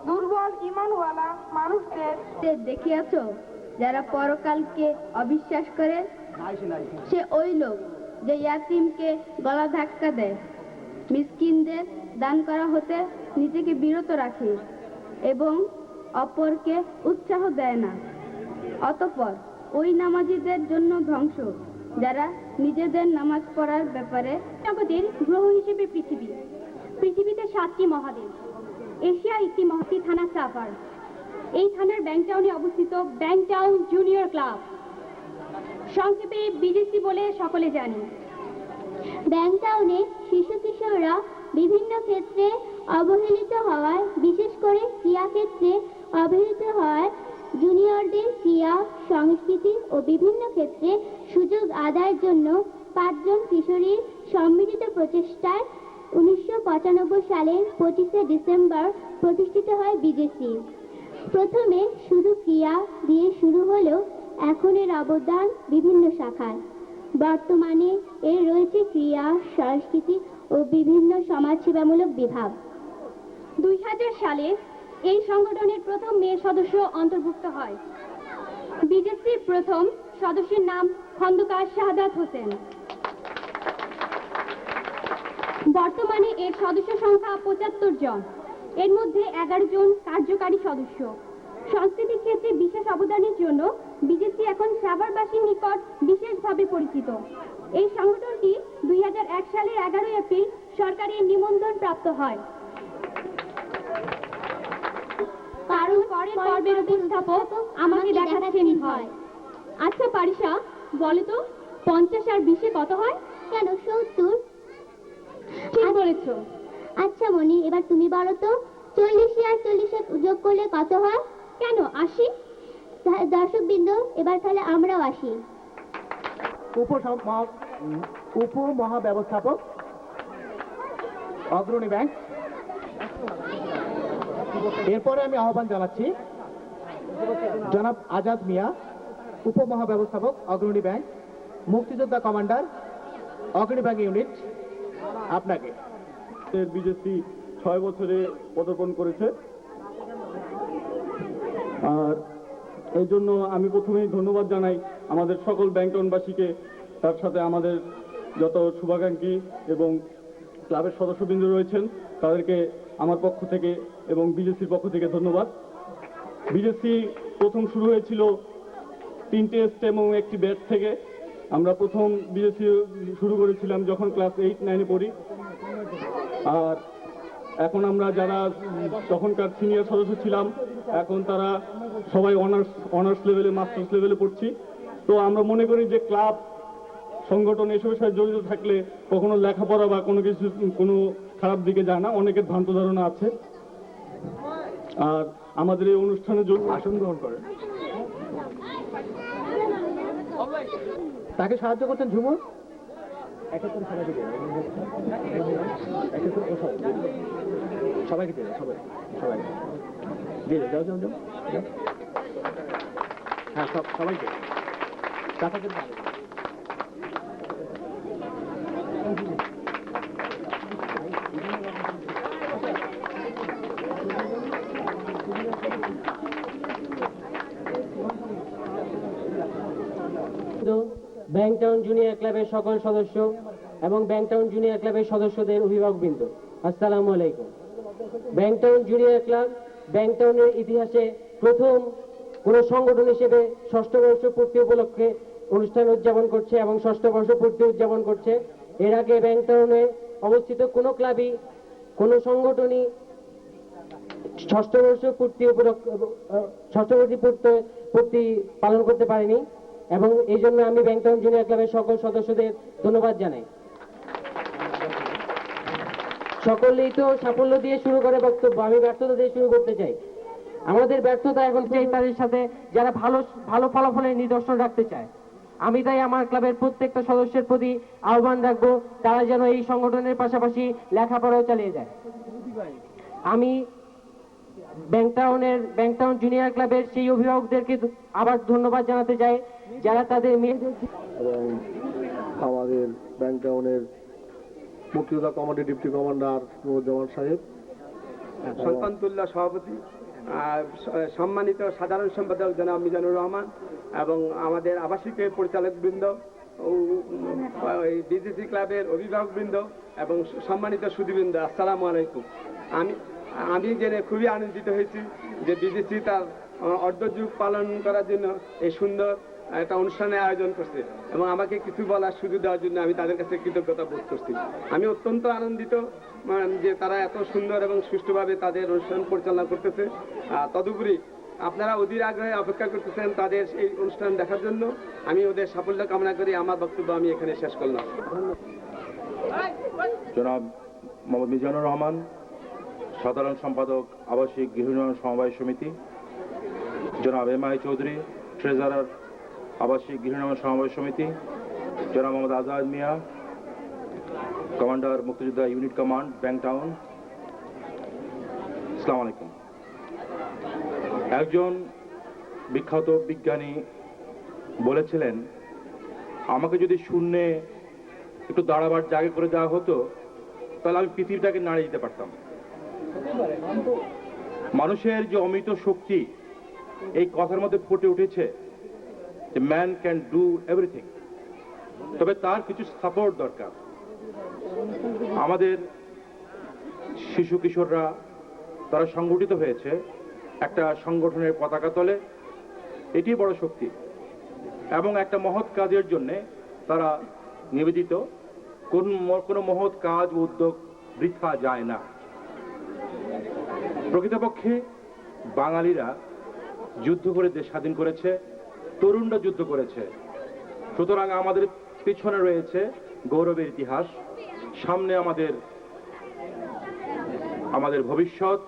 দুর্বল ঈমানওয়ালা মানুষদের দেখিয়াছ যারা পরকালকে অবিশ্বাস করে? সে ওই লোক যে ইয়াতীমকে গলা ধাক্কা দেয়, মিসকিনদের দান করা হতে নিজেকে বিরত রাখে এবং অপরকে উৎসাহ দেয় না। অতঃপর ওই নামাজীদের জন্য ধ্বংস যারা নিজেদের নামাজ পড়ার ব্যাপারে। জগতের গ্রহ হিসেবে পৃথিবীতে 7টি মহাদেশ। এশিয়া একটি মহাদেশ থানা সাফার। এই থানার ব্যাংকটাউনে অবস্থিত ব্যাংকটাউন জুনিয়র ক্লাব, সংক্ষেপে বিজেসি বলে সকলে জানি। ব্যাংকটাউনে শিশু কিশোররা বিভিন্ন ক্ষেত্রে অবহেলিত হওয়ায়, বিশেষ করে ক্রীড়া ক্ষেত্রে অবহেলিত হওয়ায় জুনিয়রদের ক্রীড়া, সংস্কৃতি ও বিভিন্ন ক্ষেত্রে সুযোগ আদায়ের জন্য 5 জন কিশোরীর সম্মিলিত প্রচেষ্টায় 1995 সালের 25শে ডিসেম্বর প্রতিষ্ঠিত হয় বিজেসি। প্রথমে শুধু ক্রীড়া দিয়ে শুরু হলেও এখন এর অবদান বিভিন্ন শাখায়। বর্তমানে এর রয়েছে ক্রীড়া, সংস্কৃতি ও বিভিন্ন সমাজসেবামূলক বিভাগ। 2000 সালে এই সংগঠনের প্রথম মেয়ে সদস্য অন্তর্ভুক্ত হয়। বিজেসির প্রথম সদস্যের নাম খন্দকার শাহাদাত হোসেন। বর্তমানে এর সদস্য সংখ্যা 75 জন। এর মধ্যে 11 জন কার্যকারী সদস্য। সংস্কৃতির ক্ষেত্রে বিশেষ অবদানের জন্য বিজেসি এখন সাভারবাসীর নিকট বিশেষভাবে পরিচিত। এই সংগঠনটি 2001 সালের 11 এপ্রিল সরকারের নিবন্ধন প্রাপ্ত হয়। কারণ পরের পর্বের উপস্থাপক আমাকে দেখাচ্ছেন হয়। আচ্ছা পারিসা, বলে তো 50 আর 20 কত হয়? কেন 70? ঠিক বলেছো। আচ্ছা মনি, এবার তুমি বলো তো 40 আর 40 যোগ করলে কত হয়? কেন 80? দর্শকবৃন্দ, এবার তাহলে আমরাও আসি। উপমহাব্যবস্থাপক, অগ্রণী ব্যাংক। এরপরে আমি আহ্বান জানাচ্ছি জনাব আজাদ মিয়া, উপমহাব্যবস্থাপক, অগ্রণী ব্যাংক, মুক্তিযোদ্ধা কমান্ডার, অগ্রণী ব্যাংক ইউনিট। আপনাকে। বিজেসি 6 বছরে পদার্পণ করেছে, আর এই জন্য আমি প্রথমেই ধন্যবাদ জানাই আমাদের সকল ব্যাংকটাউনবাসীকে, তার সাথে আমাদের যত শুভাকাঙ্ক্ষী এবং ক্লাবের সদস্যবৃন্দ রয়েছেন তাদেরকে আমার পক্ষ থেকে এবং বিজেসির পক্ষ থেকে ধন্যবাদ। বিজেসি প্রথম শুরু হয়েছিল 3টে স্টেম এবং 1টি ব্যাট থেকে। আমরা প্রথম বিজেসি শুরু করেছিলাম যখন ক্লাস 8-9-এ পড়ি, আর এখন আমরা যারা তখনকার সিনিয়র সদস্য ছিলাম এখন তারা সবাই অনার্স লেভেলে, মাস্টার্স লেভেলে পড়ছি। তো আমরা মনে করি যে ক্লাব সংগঠন এসবের সাথে জড়িত থাকলে কখনো লেখাপড়া বা কোনো খারাপ দিকে যায় না, অনেকের ভ্রান্ত ধারণা আছে। আর আমাদের এই অনুষ্ঠানের জন্য আসন গ্রহণ করেন। তাকে সাহায্য করছেন ঝুমুর। সবাইকে দিয়ে সবাই দিয়ে যাও যাও যাও। হ্যাঁ, সবাইকে টাকাকে ব্যাংকটাউন জুনিয়র ক্লাবের সকল সদস্য এবং ব্যাংকটাউন জুনিয়র ক্লাবের সদস্যদের অভিভাবকবৃন্দ, আসসালামু আলাইকুম। ব্যাংকটাউন জুনিয়র ক্লাব ব্যাংকটাউনের ইতিহাসে প্রথম কোন সংগঠন হিসেবে 6ষ্ঠ বর্ষ পূর্তি উপলক্ষে অনুষ্ঠান উদযাপন করছে এবং 6ষ্ঠ বর্ষ পূর্তি উদযাপন করছে। এর আগে ব্যাংকটাউনে অবস্থিত কোনো ক্লাবই কোনো সংগঠনই ষষ্ঠ বর্ষ পূর্তি পালন করতে পারেনি, এবং এই জন্য আমি ব্যাংকটাউন জুনিয়র ক্লাবের সকল সদস্যদের ধন্যবাদ জানাই। সকলেই তো সাফল্য দিয়ে শুরু করে বক্তব্য, আমি ব্যর্থতা দিয়ে শুরু করতে চাই। আমাদের ব্যর্থতা এখন চাই তাদের সাথে যারা ভালো ভালো ফলাফলের নিদর্শন রাখতে চায়। আমি তাই আমার ক্লাবের প্রত্যেকটা সদস্যের প্রতি আহ্বান রাখবো, তারা যেন এই সংগঠনের পাশাপাশি লেখাপড়াও চালিয়ে যায়। আমি ব্যাংকটাউন জুনিয়র ক্লাবের সেই অভিভাবকদেরকে আবার ধন্যবাদ জানাতে চাই যারা তাদের মেয়েদের এবং আমাদের ব্যাংকটাউনের মুক্তিযোদ্ধা কমান্ডার ডিপ্টি কমান্ডার নুরুজ্জামান সাহেব, সন্তানতুল্লাহ সভাপতি, সম্মানিত সাধারণ সম্পাদক জনাব মিজানুর রহমান এবং আমাদের আবাসিক পরিচালক বৃন্দ, বিজিসি ক্লাবের অভিভাবকবৃন্দ এবং সম্মানিত সুধীবৃন্দ, আসসালামু আলাইকুম। আমি জেনে খুবই আনন্দিত হয়েছি যে বিজিসি তার অর্ধযুগ পালন করার জন্য এই সুন্দর একটা অনুষ্ঠানের আয়োজন করছে এবং আমাকে কিছু বলার সুযোগ দেওয়ার জন্য আমি তাদের কাছে কৃতজ্ঞতা বোধ করছি। আমি অত্যন্ত আনন্দিত যে তারা এত সুন্দর এবং সুষ্ঠুভাবে তাদের অনুষ্ঠান পরিচালনা করতেছে। তদুপরি আপনারা অধীর আগ্রহে অপেক্ষা করতেছেন তাদের এই অনুষ্ঠান দেখার জন্য। আমি ওদের সাফল্য কামনা করি। আমার বক্তব্য আমি এখানে শেষ করলাম। জনাব মোহাম্মদ মিজানুর রহমান, সাধারণ সম্পাদক আবাসিক গৃহ উন্নয়ন সমবায় সমিতি, জনাব এম.আই. চৌধুরী, ট্রেজারার আবাসিক গৃহ উন্নয়ন সমবায় সমিতি, জনাব মোহাম্মদ আজাদ মিয়া, কমান্ডার মুক্তিযোদ্ধা ইউনিট কমান্ড ব্যাংকটাউন, আসসালামু আলাইকুম। একজন বিখ্যাত বিজ্ঞানী বলেছিলেন, আমাকে যদি শূন্যে একটু দাঁড়াবার জায়গা করে দেওয়া হতো তাহলে আমি পৃথিবীটাকে নাড়িয়ে দিতে পারতাম। মানুষের যে অমিত শক্তি এই কথার মধ্যে ফুটে উঠেছে যে ম্যান ক্যান ডু এভরিথিং, তবে তার কিছু সাপোর্ট দরকার। আমাদের শিশু কিশোররা তারা সংগঠিত হয়েছে একটা সংগঠনের পতাকা তলে, এটি বড় শক্তি এবং একটা মহৎ কাজের জন্য তারা নিবেদিত। কোনো মহৎ কাজ উদ্যোগ বৃথা যায় না। প্রকৃতপক্ষে বাঙালিরা যুদ্ধ করে দেশ স্বাধীন করেছে, তরুণরা যুদ্ধ করেছে। সুতরাং আমাদের পিছনে রয়েছে গৌরবের ইতিহাস, সামনে আমাদের ভবিষ্যৎ,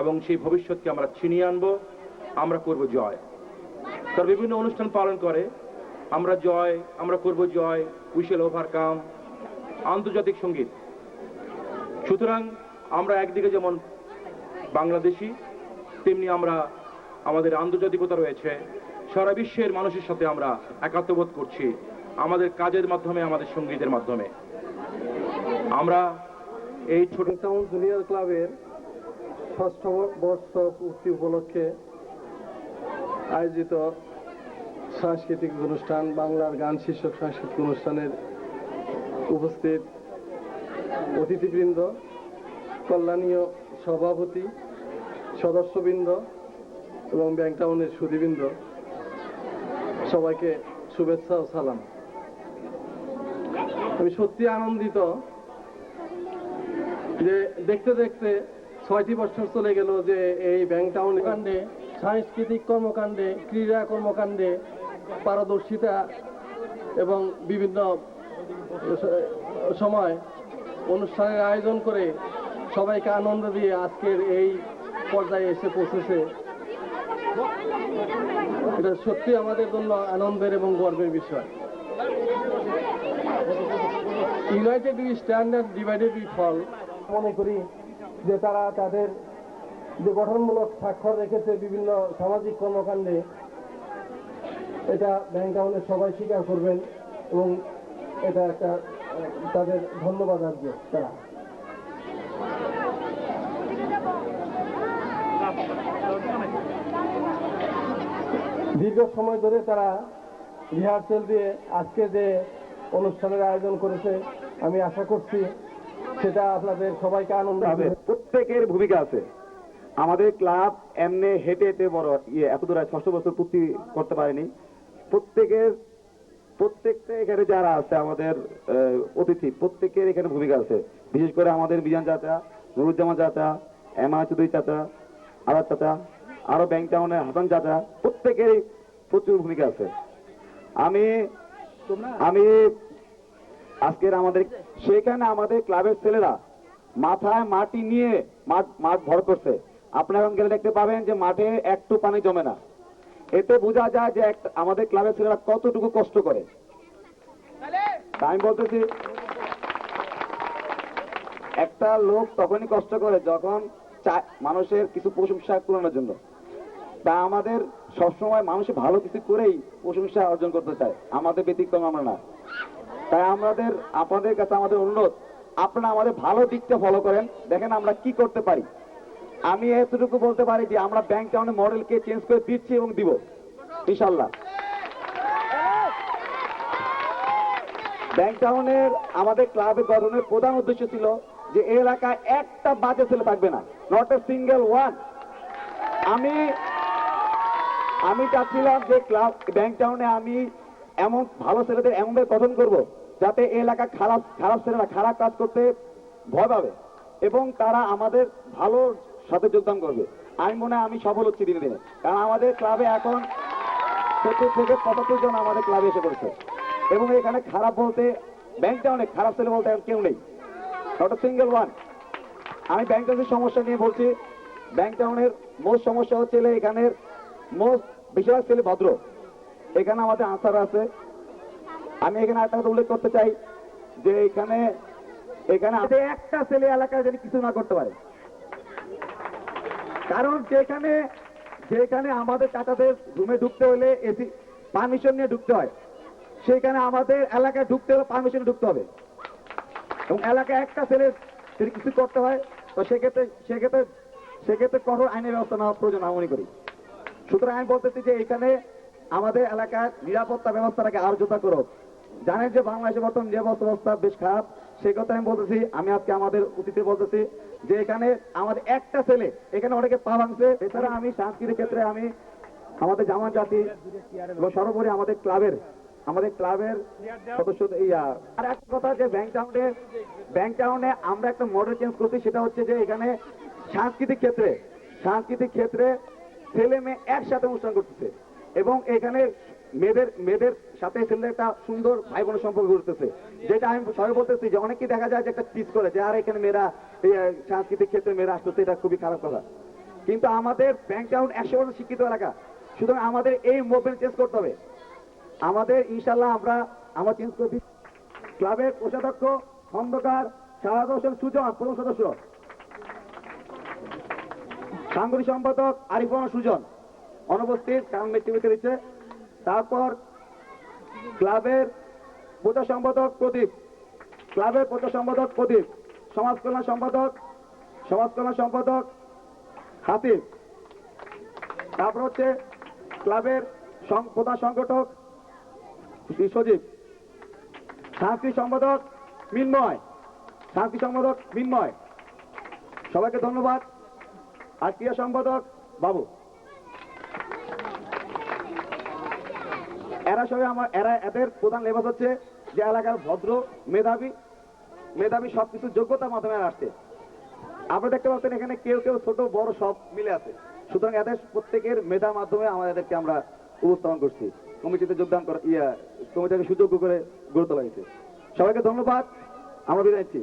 এবং সেই ভবিষ্যৎকে আমরা ছিনিয়ে আনবো। আমরা করব জয়। তার বিভিন্ন অনুষ্ঠান পালন করে, আমরা করব জয়, উই শ্যাল ওভারকাম, আন্তর্জাতিক সঙ্গীত। সুতরাং আমরা একদিকে যেমন বাংলাদেশি, তেমনি আমাদের আন্তর্জাতিকতা রয়েছে। সারা বিশ্বের মানুষের সাথে আমরা একাত্মবোধ করছি আমাদের কাজের মাধ্যমে, আমাদের সঙ্গীতের মাধ্যমে। আমরা এই ছোট ব্যাংকটাউন জুনিয়র ক্লাবের ষষ্ঠ বর্ষ পূর্তি উপলক্ষে আয়োজিত সাংস্কৃতিক অনুষ্ঠান, বাংলার গান শীর্ষক সাংস্কৃতিক অনুষ্ঠানের উপস্থিত অতিথিবৃন্দ, কল্যাণীয় সভাপতি, সদস্যবৃন্দ এবং ব্যাংকটাউনের সুধীবৃন্দ, সবাইকে শুভেচ্ছা ও সালাম। আমি সত্যি আনন্দিত যে দেখতে দেখতে 6টি বছর চলে গেল যে এই ব্যাংকটাউন কাণ্ডে, সাংস্কৃতিক কর্মকাণ্ডে, ক্রীড়া কর্মকাণ্ডে পারদর্শিতা এবং বিভিন্ন সময় অনুষ্ঠানের আয়োজন করে সবাইকে আনন্দ দিয়ে আজকের এই পর্যায়ে এসে পৌঁছেছে। এটা সত্যি আমাদের জন্য আনন্দের এবং গর্বের বিষয়। United we stand and divided we fall. মনে করি যে তারা তাদের যে গঠনমূলক স্বাক্ষর রেখেছে বিভিন্ন সামাজিক কর্মকাণ্ডে, এটা ব্যাংকটাউনের সবাই স্বীকার করবেন এবং এটা একটা তাদের ধন্যবাদ আসবে। তারা দীর্ঘ সময় ধরে তারা রিহার্সেল দিয়ে আজকে যে অনুষ্ঠানের আয়োজন করেছে, আমি আশা করছি সেটা আপনাদের সবাইকে আনন্দ হবে। প্রত্যেকের ভূমিকা আছে। আমাদের ক্লাব এমনি হেঁটে হেঁটে বড় এত দূর 6 বছর পূর্তি করতে পারেনি। প্রত্যেকের প্রত্যেকটা এখানে যারা আছে আমাদের অতিথি প্রত্যেকের এখানে ভূমিকা আছে। বিশেষ করে আমাদের মিজান চাচা, নুরুজ্জামান চাচা, এমা চৌধুরী চাচা, আরাত চাচা, আরো ব্যাংক টাউনের হাসান চাচা, প্রত্যেকেরই প্রচুর ভূমিকা আছে। আমি আমি আজকের আমাদের সেখানে আমাদের ক্লাবের ছেলেরা মাথায় মাটি নিয়ে মাঠ ভর করছে। আপনারা এখন গেলে দেখতে পাবেন যে মাঠে একটু পানি জমে না। এতে বোঝা যায় যে আমাদের ক্লাবের ছেলেরা কতটুকু কষ্ট করে। তাই আমি বলতেছি, একটা লোক তখনই কষ্ট করে যখন মানুষের কিছু প্রশংসা করানোর জন্য। তা আমাদের সবসময় মানুষের ভালো কিছু করেই প্রশংসা অর্জন করতে চায়, আমাদের ব্যতিক্রম আমরা না। তাই আপনাদের কাছে আমাদের অনুরোধ, আপনারা আমাদের ভালো দিকটা ফলো করেন, দেখেন আমরা কি করতে পারি। আমি এতটুকু বলতে পারি যে আমরা ব্যাংক টাউনের মডেলকে চেঞ্জ করে দিচ্ছি এবং দিব ইনশাল্লাহ। ব্যাংক টাউনের আমাদের ক্লাবের গঠনের প্রধান উদ্দেশ্য ছিল যে এই এলাকায় একটা বাজে ছেলে থাকবে না, নট এ সিঙ্গেল ওয়ান। আমি চাচ্ছিলাম যে ব্যাংক টাউনে আমি এমন ভালো ছেলেদের এমনভাবে গঠন করব যাতে এই এলাকা খারাপ ছেলেরা খারাপ কাজ করতে ভয় পাবে এবং তারা আমাদের ভালো সাথে যোগদান করবে। আমি মনে হয় আমি সফল হচ্ছি দিনে দিনে, কারণ আমাদের ক্লাবে এখন 70 থেকে 75 জন আমাদের ক্লাবে এসে পড়েছে এবং এখানে খারাপ বলতে ব্যাংক টাউনে খারাপ ছেলে বলতে এখন কেউ নেই, নট এ সিঙ্গেল ওয়ান। আমি ব্যাংক টাউনের সমস্যা নিয়ে বলছি। ব্যাংক টাউনের মোস্ট সমস্যা হচ্ছে এখানের মোস্ট বেশিরভাগ ছেলে ভদ্র। এখানে আমাদের আনসার আছে। আমি এখানে একটা কথা উল্লেখ করতে চাই যে এখানে একটা ছেলে এলাকায় যেন কিছু না করতে পারে, কারণ যেখানে আমাদের চাচাদের রুমে ঢুকতে হলে এসি পারমিশন নিয়ে ঢুকতে হয়, সেখানে আমাদের এলাকায় ঢুকতে হলে পারমিশনে ঢুকতে হবে এবং এলাকায় একটা ছেলে যদি কিছু করতে হয় তো সেক্ষেত্রে কঠোর আইনের ব্যবস্থা নেওয়া প্রয়োজন আমি মনে করি। সুতরাং আমি বলতেছি যে এখানে আমাদের এলাকার নিরাপত্তা ব্যবস্থাটাকে আরো জোরদার করো। জানেন যে বাংলাদেশে বর্তমান নিরাপত্তা ব্যবস্থা বেশ খারাপ, সেই কথা আমি বলতেছি। আমি আজকে আমাদের অতিথি বলতেছি যে এখানে আমাদের একটা ছেলে এখানে অনেকে পা ভাঙছে। এছাড়া আমি সাংস্কৃতিক ক্ষেত্রে আমি আমাদের জামান জাতি এবং সর্বোপরি আমাদের ক্লাবের সদস্য। আর একটা কথা যে ব্যাংক টাউনে আমরা একটা মডেল চেঞ্জ করছি, সেটা হচ্ছে যে এখানে সাংস্কৃতিক ক্ষেত্রে ছেলে মেয়ে একসাথে অনুষ্ঠান করতেছে এবং এখানে মেয়েদের সাথে ছেলেদের একটা সুন্দর ভাই বোনের সম্পর্ক করতেছে, যেটা আমি সবাই বলতেছি যে অনেকেই দেখা যায় যে একটা পিস করে যে আর এখানে মেয়েরা সাংস্কৃতিক ক্ষেত্রে মেয়েরা আসতেছে, এটা খুবই খারাপ কথা। কিন্তু আমাদের ব্যাংক টাউন 100% শিক্ষিত এলাকা, সুতরাং আমাদের এই মুভমেন্ট চেঞ্জ করতে হবে। আমাদের ইনশাল্লাহ আমরা চেঞ্জ করছি। ক্লাবের কোষাধ্যক্ষ খন্দকার শাহাদ হোসেন সুজন প্রথম সদস্য, সাংগঠনিক সম্পাদক আরিফুর রহমান সুজন অনুপস্থিত, কারণ মৃত্যু দিচ্ছে। তারপর ক্লাবের প্রচার সম্পাদক প্রদীপ, সমাজ কল্যাণ সম্পাদক হাতিব, তারপর হচ্ছে ক্লাবের প্রধান সংগঠক সজীব, সাংস্কৃতিক সম্পাদক মিন্ময়, সবাইকে ধন্যবাদ। আর ক্রীড়া সম্পাদক বাবু। এদের প্রধান লেবাস হচ্ছে যে এলাকার ভদ্র মেধাবী সবকিছু যোগ্যতার মাধ্যমে আসছে। আপনারা দেখতে পাচ্ছেন এখানে কেউ ছোট বড় সব মিলে আছে। সুতরাং এদের প্রত্যেকের মেধার মাধ্যমে এদেরকে আমরা উপস্থাপন করছি, কমিটিতে যোগদান করা কমিটিকে সুযোগ্য করে গুরুত্ব লাগিয়েছে। সবাইকে ধন্যবাদ। আমরা বিদায় নিচ্ছি,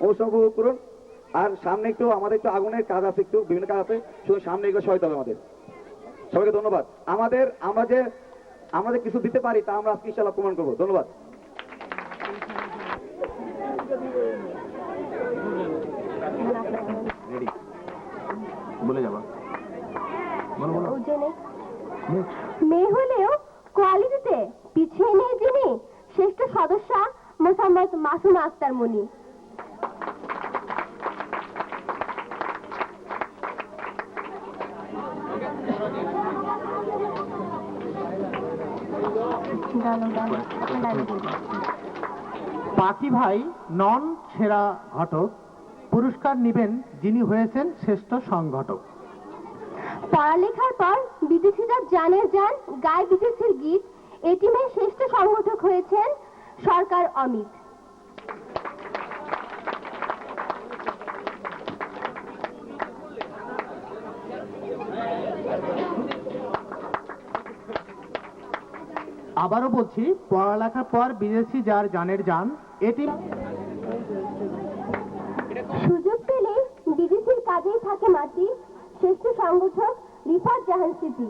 অনুষ্ঠান উপভোগ করুন। আর সামনে আমাদের একটু আগুনের কাজ আছে, বিভিন্ন কাজ আছে, শুধু সামনে এগুলো সহায়তা হবে আমাদের। সবাইকে ধন্যবাদ। আমরা যে কিছু দিতে পারি তা আমরা আজকে ইনশাআল্লাহ প্রমাণ করবো। ধন্যবাদ। মেয়ে হলেও কোয়ালিটিতে পিছিয়ে নেই যিনি, শ্রেষ্ঠ সদস্য মোসাম্মদ মাসুমা আক্তার মনি। পাখি ভাই নন সেরা ঘটক, পুরস্কার নেবেন যিনি হয়েছেন শ্রেষ্ঠ সংগঠক। পড়ালেখার পর বিদেশিরা জানে গায় বিদেশের গীত, এটিমের শ্রেষ্ঠ সংগঠক হয়েছেন সরকার অমিত। আবারও বলছি, পড়ালেখার পর বিদেশি যার জানের যান, এটি সুযোগ পেলে বিদেশির কাজেই থাকে মাটি। শ্রেষ্ঠ সংগঠক রিফাত জাহান স্মৃতি।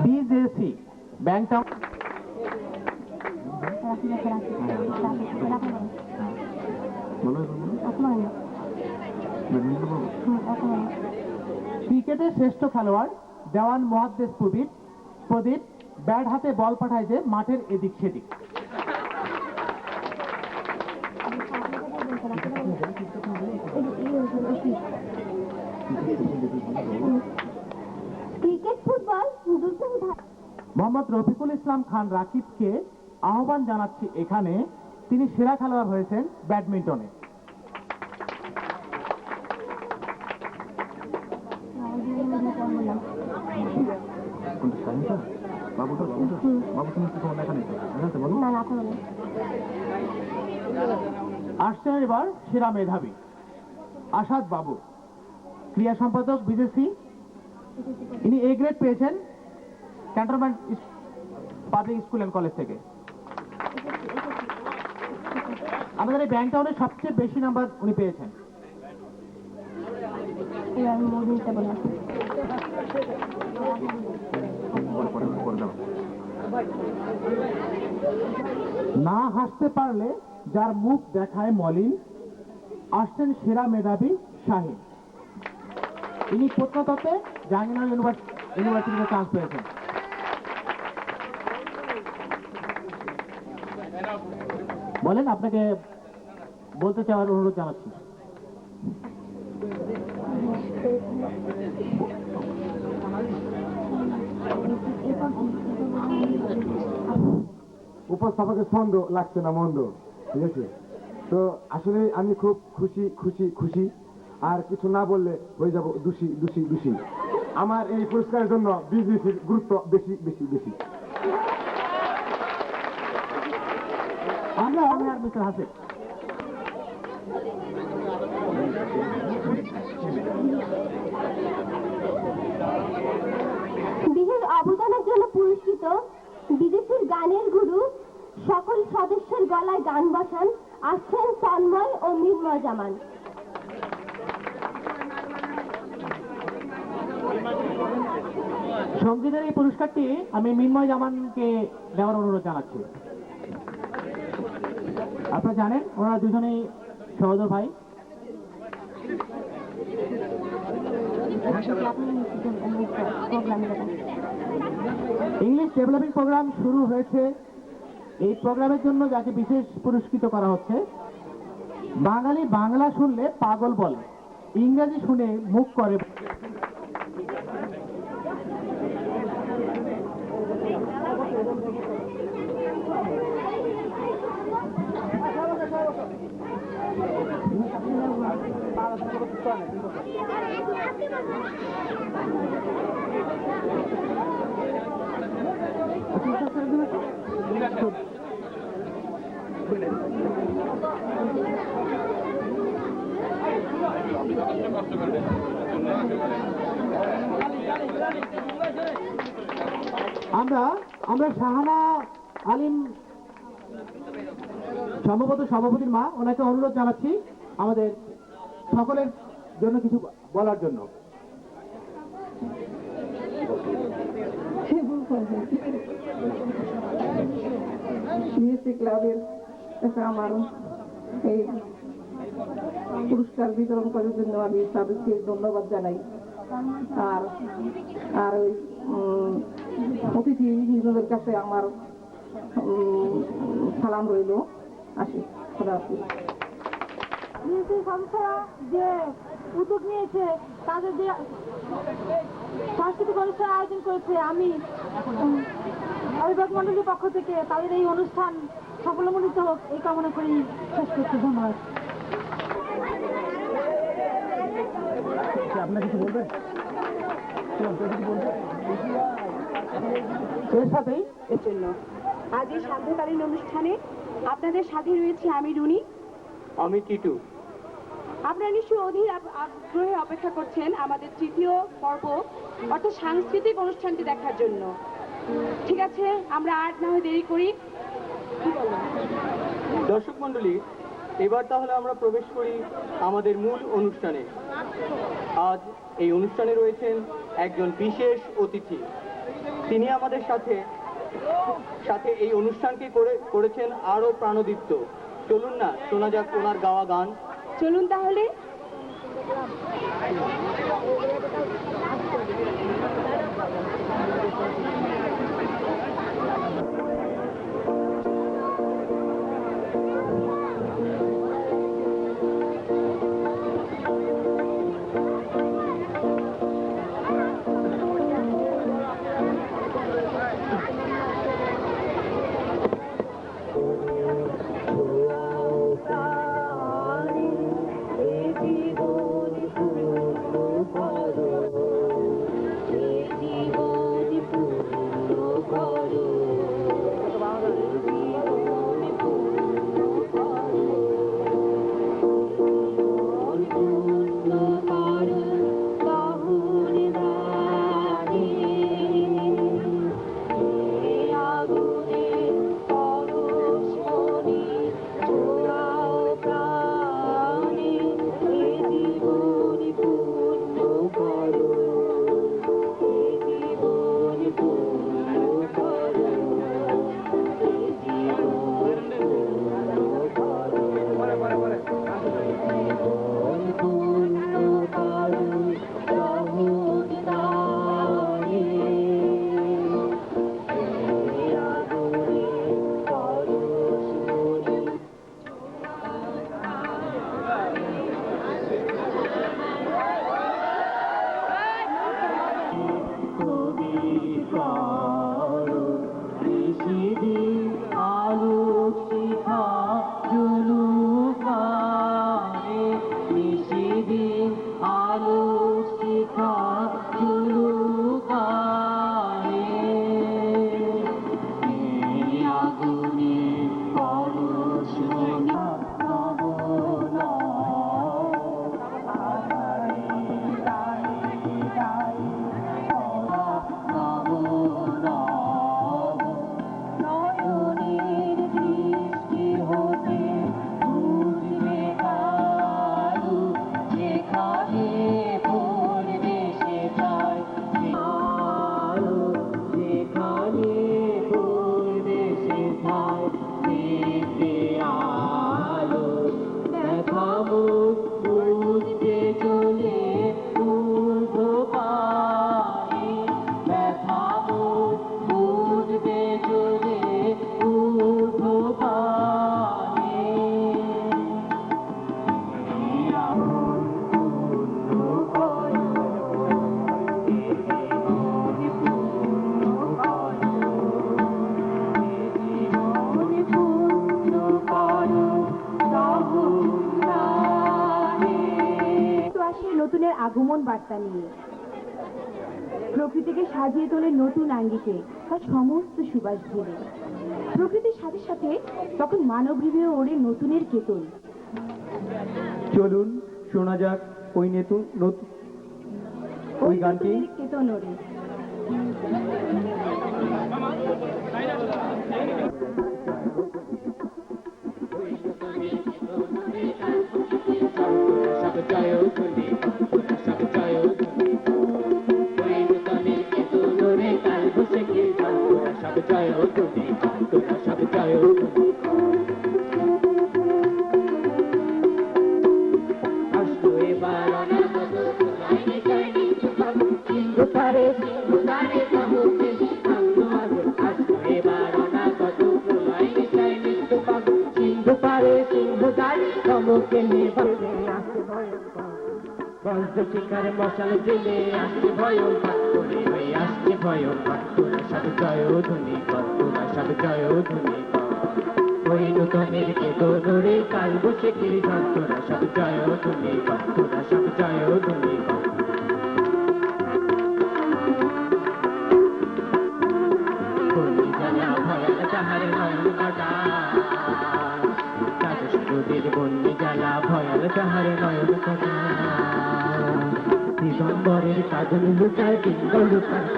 বিজেসি ব্যাংক ক্রিকেটের শ্রেষ্ঠ খেলোয়াড় দেওয়ান মহাদ্দেশ প্রদীপ ব্যাট হাতে বল পাঠায় যে মাঠের এদিক সেদিক। ক্রিকেট ফুটবল দুটো মোহাম্মদ রফিকুল ইসলাম খান রাকিবকে আহ্বান জানাচ্ছি এখানে। তিনি সেরা খেলোয়াড় হয়েছেন ব্যাডমিন্টনে। আসছেন এবার সেরা মেধাবী আসাদ বাবু, ক্রিয়া সম্পাদক বিদেশি। ইনি এ গ্রেড পেয়েছেন cantonment public school and college থেকে। আমাদের এই ব্যাংক টাউনের সবচেয়ে বেশি নাম্বার উনি পেয়েছেন। না হাসতে পারলে যার মুখ দেখায় মলিন, আসছেন সেরা মেধাবী শাহিন। ইনি প্রত্নতত্ত্বে জাহাঙ্গীরনগর ইউনিভার্সিটিতে চান্স পেয়েছেন। বলেন, আপনাকে বলতে চাওয়ার অনুরোধ জানাচ্ছি। উপস্থাপকের ছন্দ লাগছে না মন্দ, ঠিক আছে। তো আসলে আমি খুব খুশি খুশি খুশি, আর কিছু না বললে হয়ে যাব দোষী দোষী দোষী। আমার এই পুরস্কারের জন্য বিজেপির গুরুত্ব বেশি বেশি বেশি। আমরা আর মিস্টার হাসিফ বিশেষ অবদানের জন্য পুরস্কৃত বিদেশির গানের গুরু সকল সদস্যের গলায় গান বসান আসছেন তন্ময় ও মৃন্ময় জামান। সঙ্গীতের এই পুরস্কারটি আমি মৃন্ময় জামানকে দেওয়ার অনুরোধ জানাচ্ছি। আপনারা জানেন ওনারা দুজনেই সহোদর ভাই। ইংলিশ ডেভেলপিং প্রোগ্রাম শুরু হয়েছে। এই প্রোগ্রামের জন্য যাকে বিশেষ পুরস্কৃত করা হচ্ছে, বাঙালি বাংলা শুনলে পাগল বলে, ইংরেজি শুনে মুখ করে। আমরা শাহানা আলিম সম্ভবত সভাপতির মা, ওনাকে অনুরোধ জানাচ্ছি আমাদের সকলের জন্য কিছু বলার জন্য। বিএসসি ক্লাবের কাছে আমার এই পুরস্কার বিতরণ করার জন্য আমি তাদেরকে ধন্যবাদ জানাই। আর আর ওই অতিথি নিজেদের কাছে আমার সালাম রইল। আসি, খোদা হাফেজ। সংস্থা যে উদ্যোগ নিয়েছে, তাদের যে সাংস্কৃতিক অনুষ্ঠান আয়োজন করেছে, আমি অভিভাবক মন্ডলীর পক্ষ থেকে তাদের এই অনুষ্ঠান সফলমণ্ডিত হোক এই কামনা করেই শেষ করছি। ধন্যবাদ। আপনার কিছু বলবেন? এর সাথেই এর জন্য আজ এই সান্ধ্যকালীন অনুষ্ঠানে আপনাদের সাথে রয়েছে আমি রুনি, আমি টিটু। আপনারা নিশ্চয়ই অধীর আগ্রহে অপেক্ষা করছেন আমাদের তৃতীয় পর্ব অর্থাৎ সাংস্কৃতিক অনুষ্ঠানটি দেখার জন্য। ঠিক আছে, আমরা আর না হয় দেরি করি। দর্শক মণ্ডলী, এবার তাহলে আমরা প্রবেশ করি আমাদের মূল অনুষ্ঠানে। আজ এই অনুষ্ঠানে রয়েছেন একজন বিশেষ অতিথি। তিনি আমাদের সাথে এই অনুষ্ঠানকে করেছেন আরো প্রাণদীপ্ত। চলুন না শোনা যাক ওনার গাওয়া গান। চলুন তাহলে। নতুনের আগমন বার্তা নিয়ে প্রকৃতিকে সাজিয়ে তোলে নতুন আঙ্গিকে তার সমস্ত সুবাস ঘিরে। প্রকৃতির সাথে সাথে তখন মানব হৃদয়ে ওড়ে নতুনের কেতন। চলুন শোনা যাক ওই নতুন ওই গানটি। কেতন ওড়ে। শিকারে মশাল দিলে আসছে ভয়ম পাত্তরে হয়ে আসছে ভয়ম পাত্তরা সব জয় ধ্বনি কত্তরা সব জয় ধ্বনি ওই নূতনের বেদনরে কাল বৈশাখীর ঝড় তোরা সব জয় তুমি কর তোরা সব জয় তুমি কর বন্দি জ্বালা ভয়াল তাহার নয়ন কাটা তাদের সুরবীর বন্দি জ্বালা ভয়াল তাহার নয়ন কাটা দিগম্বরের কাজল লুটায় বিঙ্গ লুটায়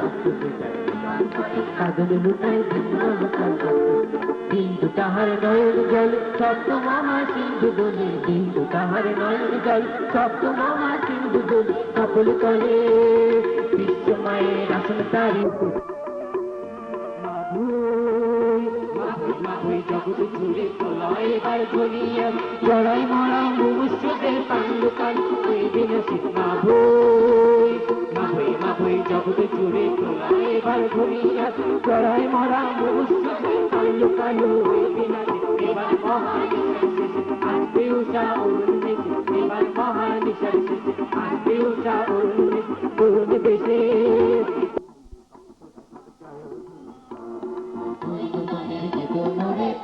কাজল লুটায় বিঙ্গ লুটায় বিন্দু তাহার নয়ন জল সপ্ত মহা সিন্ধু দোলে বিন্দু তাহার নয়ন জল সপ্ত মহা সিন্ধু দোলে কপল তলে বিশ্বমায়ের আসন তারি জগৎ জুড়ে প্রলয় এবার ঘনিয়া জড়াই মরা মনুষ্যদের পাণ্ডুকাল ওই বিনাশী মাভৈ জগৎ জুড়ে প্রলয় এবার ঘনিয়া জড়াই মরা মনুষ্যদের পাণ্ডুকাল ওই বিনাশী এবার মহানিশার শেষে আসবে উষা অরুণ দেশে এবার মহানিশার শেষে আসবে উষা অরুণ দেশে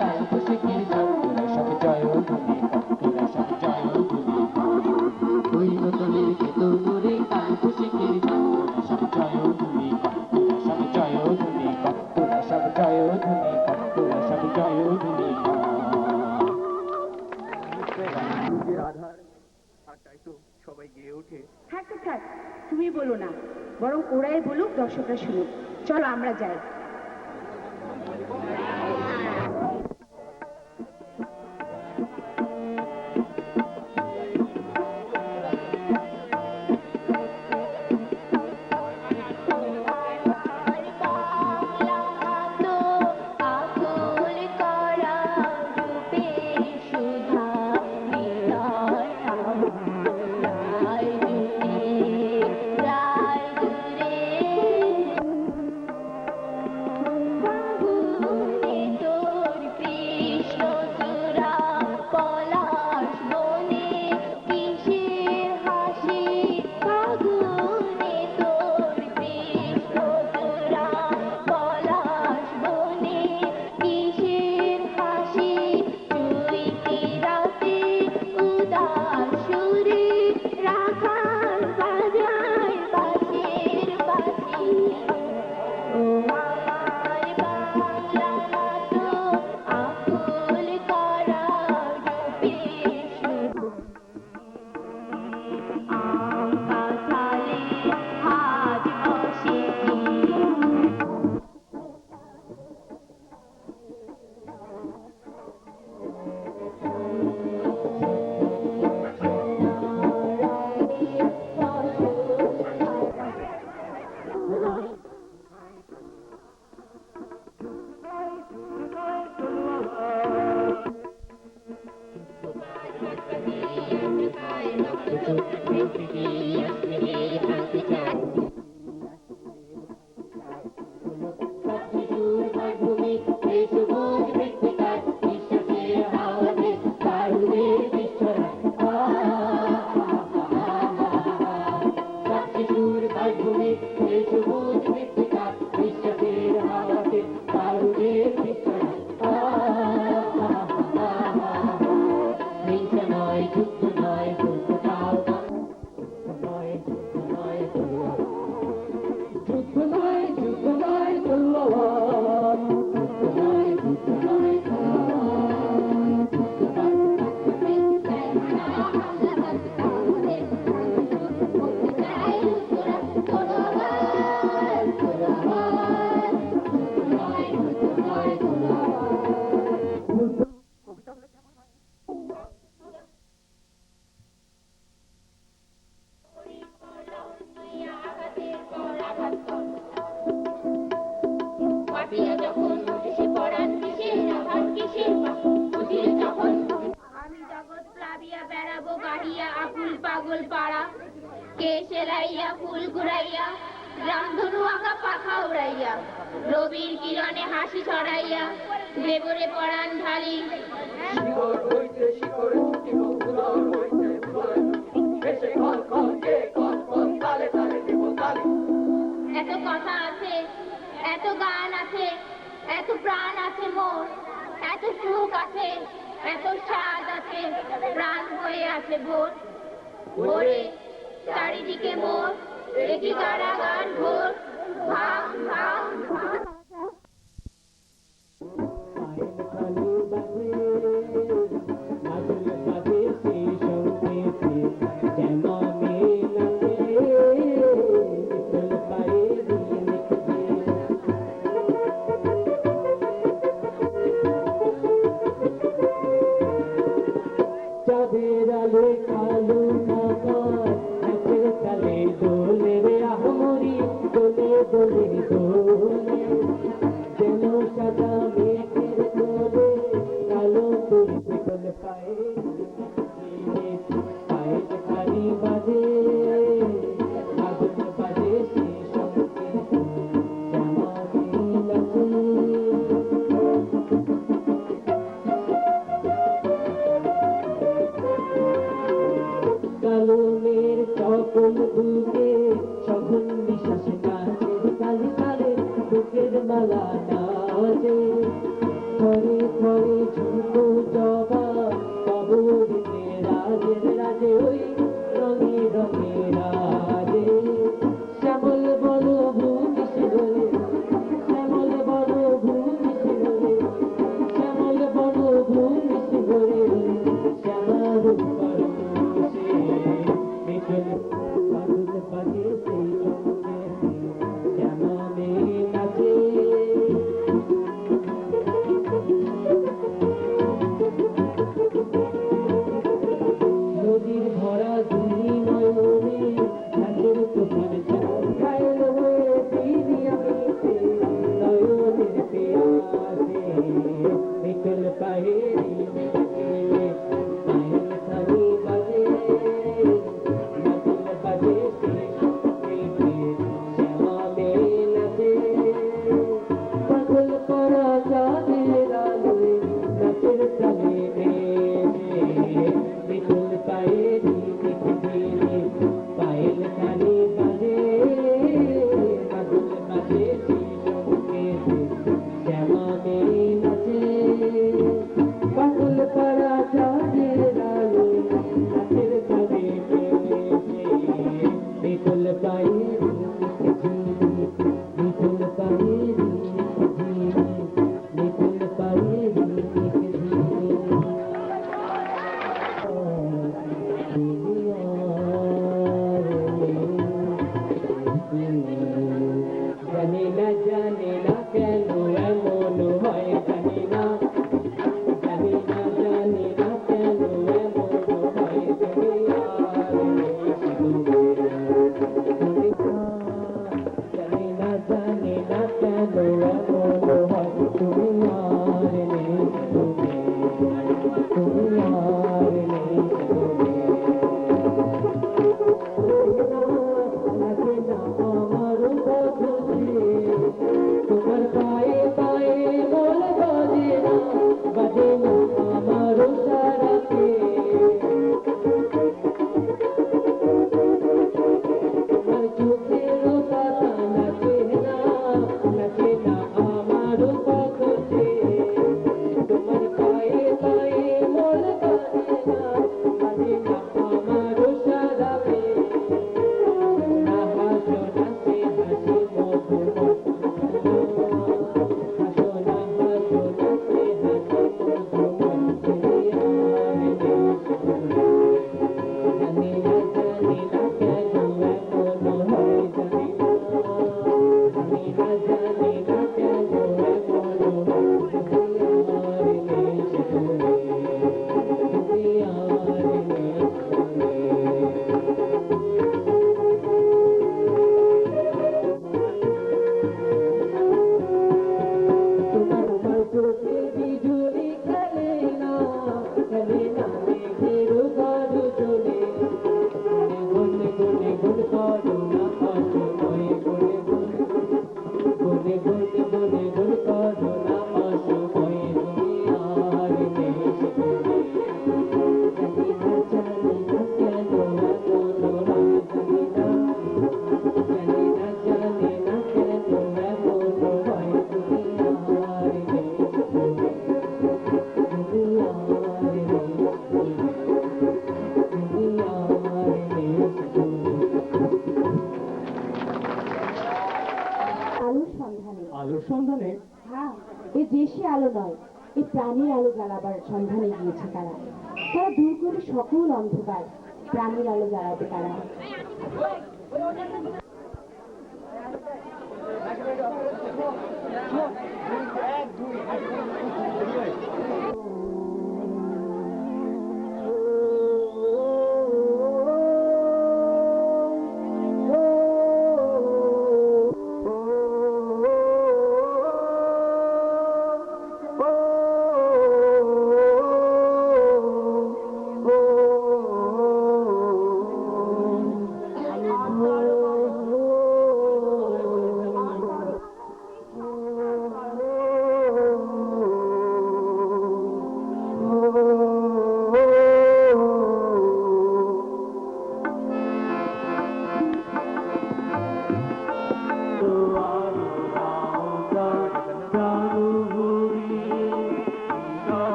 কাল বৈশাখীর ঝড় তোরা সব জয় তুমি তোরা সব জয় তুমি ওই নতুনের বেদনরে কাল বৈশাখীর ঝড় তোরা সব জয় তুমি তোরা সব জয় তুমি তোরা সব জয় তুমি তোরা সব জয় তুমি আধার আর তাই তো সবাই গিয়ে ওঠে। থাক তুমি বলো না, বরং ওরাই বলুক, দর্শকরা শুনুক। চলো আমরা যাই। রবির কিরণে হাসি ছড়াইয়া দেবরে পরাণ ঢালি এত কথা আছে, এত গান আছে, এত প্রাণ আছে মোর, এত সুখ আছে কাছে প্রাণ হয়ে আছে ভোর ভোরে চারিদিকে মোর একই কারাগার ঘোর ভাঙ ভাঙ ভাঙ চাঁদের আলো কালো কামার হাতের তালে দোলে রে আহমরি দোলে দোলে দোলে যেন সাদা মেঘের দোলে কালো তুলি বিকল পায়ে পায়ে খালি বাজে আগুন বাজে সে সঙ্গে জামা নাচে কালুমের সকল বুকে সঘন নিঃশ্বাস নাচে কালে কালে বুকের মালা নাচে ঘরে ঘরে ঝুঁকো জবা কবরিতে রাজের রাজে ওই রঙে রঙে রাজে শ্যামল বড় ভূমি শিরোলে শ্যামল বড় ভূমি শিরোলে শ্যামল বড় ভূমি শিরোলে শ্যামার নদীর ভরা দুই নয়নে ঝাঁকের তুফান ঘায়ল হয়ে ফিরি আমি নয়নের পেয়াসে বিকেল পাহেরি পায়ের থানি বাজে মাদুল বাজে শ্যামা মেলাতে পাগল করা চাঁদের আলোয় নাচের তালে বিপুল পায়েরি ধীরে পায়েল খালি বাজে মাদুল বাজে শ্যামা মেলাতে পাগল করা চাঁদের আলোয় নাচের তালে বিপুল পায়েরি বিপুল পায়েরি বিপুল পায়েরি জানি না কেন এমন হয় জানি না জানি না কেন এমন হয় তুমি আর জানি না কেন এমন হয় তুমি আর নেই তুমি আর নেই আমার তোমার পায়ে পায়ে বল বাজে না আমার সারাকে তোমার চোখের কথা নাচে না আমার পথে তোমার পায়ে পায়ে বল বাজে আলো নয়, এই প্রাণীর আলো জ্বালাবার সন্ধানে গিয়েছে তারা। তারা দূর করবে সকল অন্ধকার, প্রাণীর আলো জ্বালাবে তারা।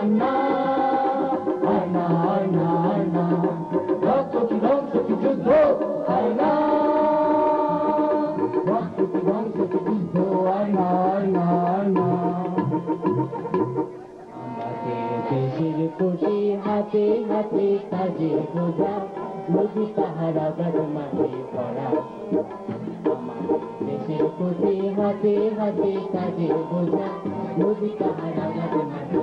কান্না হয় না হয় না হয় না রক্ত কি ধ্বংস কি যুদ্ধ হয় না রক্ত কি ধ্বংস কি যুদ্ধ হয় না হয় না হয় না আমাদের দেশের কোটি হাতে হাতে কাজে বোঝা নদী তাহারা গড় মাঠে পড়া আমাদের দেশের কোটি হাতে হাতে কাজে বোঝা নদী তাহারা গড় মাঠে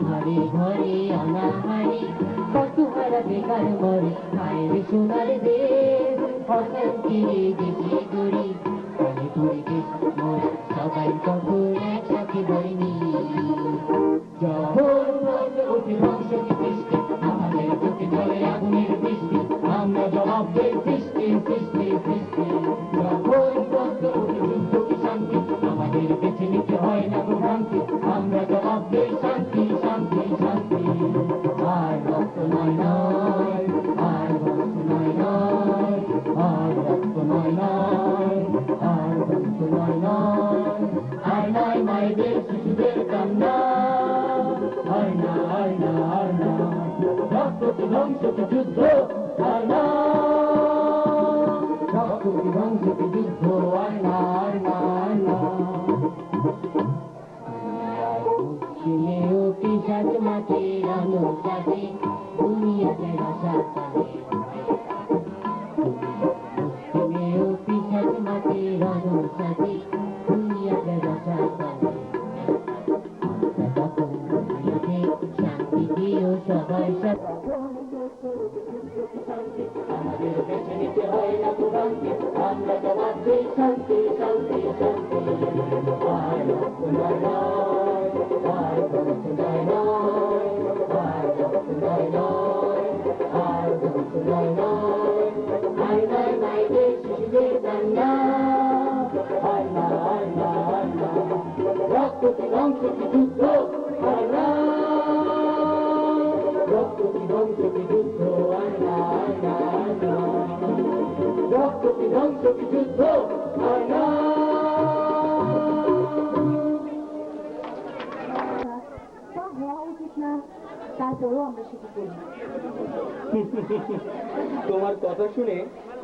ঘরে ঘরে অনাহারে কত হারা বেকার মরে হায়রে সোনার দেশ অশান্তিরে দেশে গড়ি অনেক ঘুরে দেশ মোর সবাই কখন একসাথে বইনি যখন অতি ধ্বংস কি সৃষ্টি আমাদের চোখে জলে আগুনের বৃষ্টি আমরা জবাব দেই সৃষ্টি সৃষ্টি সৃষ্টি যখন অতি যুদ্ধ কি শান্তি আমাদের বেছে নিতে হয় না ভ্রান্তি আমরা জবাব দেই শান্তি শান্তি শান্তি আর রক্ত নয় নয় আর রক্ত নয় নয় আর রক্ত নয় নয় আর রক্ত নয় নয় আর নয় মায়েদের শিশুদের কান্না হয় না হয় না হয় না রক্ত কি ধ্বংস কি যুদ্ধ হয় না রক্ত কি ধ্বংস কি যুদ্ধ হয় না হয় না হয় না মুশকিলেও পিসাচ মাঠে রানো সাথে দুনিয়াতে রাশা পালে মুশকিলেও পিসাচ মাঠে রানো সাথে দুনিয়াতে রাশা পালে শান্তি দিও সবাই সাথে আমাদের বেছে নিতে হয় না ভ্রান্তি আমরা জবাব দেই শান্তি শান্তি শান্তি আর রক্ত নয় নয় আর রক্ত নয় নয় আর রক্ত নয় নয় আর রক্ত নয় নয় আয় নয় মায়েদের শিশুদের কান্না হয় না হয় না হয় না রক্ত কি ধ্বংস কি যুদ্ধ হয় না রক্ত কি ধ্বংস কি যুদ্ধ হয় না হয় না হয় না রক্ত কি ধ্বংস কি যুদ্ধ হয় না তা হওয়া উচিত না তারপরেও আমরা সেটা করি তোমার কথা শুনে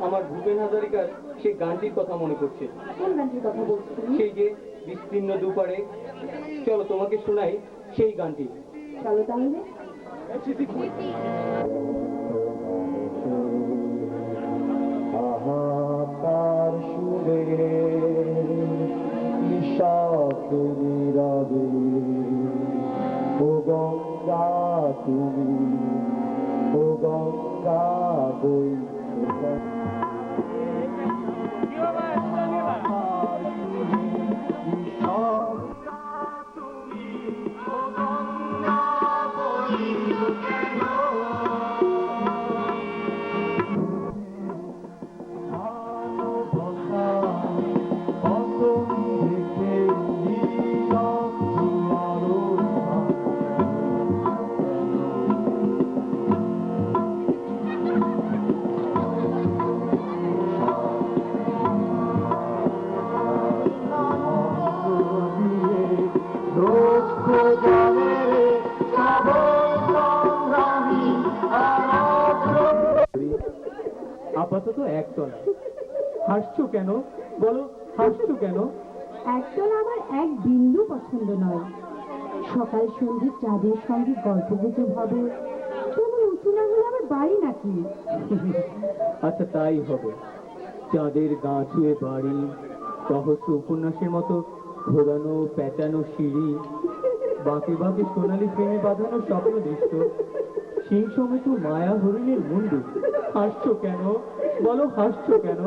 আমার ভূপেন হাজারিকার সেই গানটির কথা মনে পড়ছে কোন গানটির কথা বলছি সেই যে বিস্তীর্ণ দুপারে চলো তোমাকে শোনাই সেই গানটি চলো তাহলে হাহাকার সুরে নিঃশ্বাস নীরবে ও গঙ্গা তুমি ও গঙ্গা বই আপাতত একতলা হাসছো কেন বলো হাসছো কেন একদল আমার এক বিন্দু পছন্দ নয় সকাল সন্ধ্যে চাঁদের সঙ্গে গল্প গুজব হবে তেমন উঁচু না হলে আমার বাড়ি নাকি আচ্ছা তাই হবে চাঁদের গা ছুঁয়ে বাড়ি রহস্য উপন্যাসের মতো ঘোরানো পেঁচানো সিঁড়ি বাঁকে বাঁকে সোনালি প্রেমে বাঁধানো স্বপ্ন দৃশ্য সিং সমেত মায়া হরিণের মুন্ডু হাসছো কেন বলো হাসছো কেন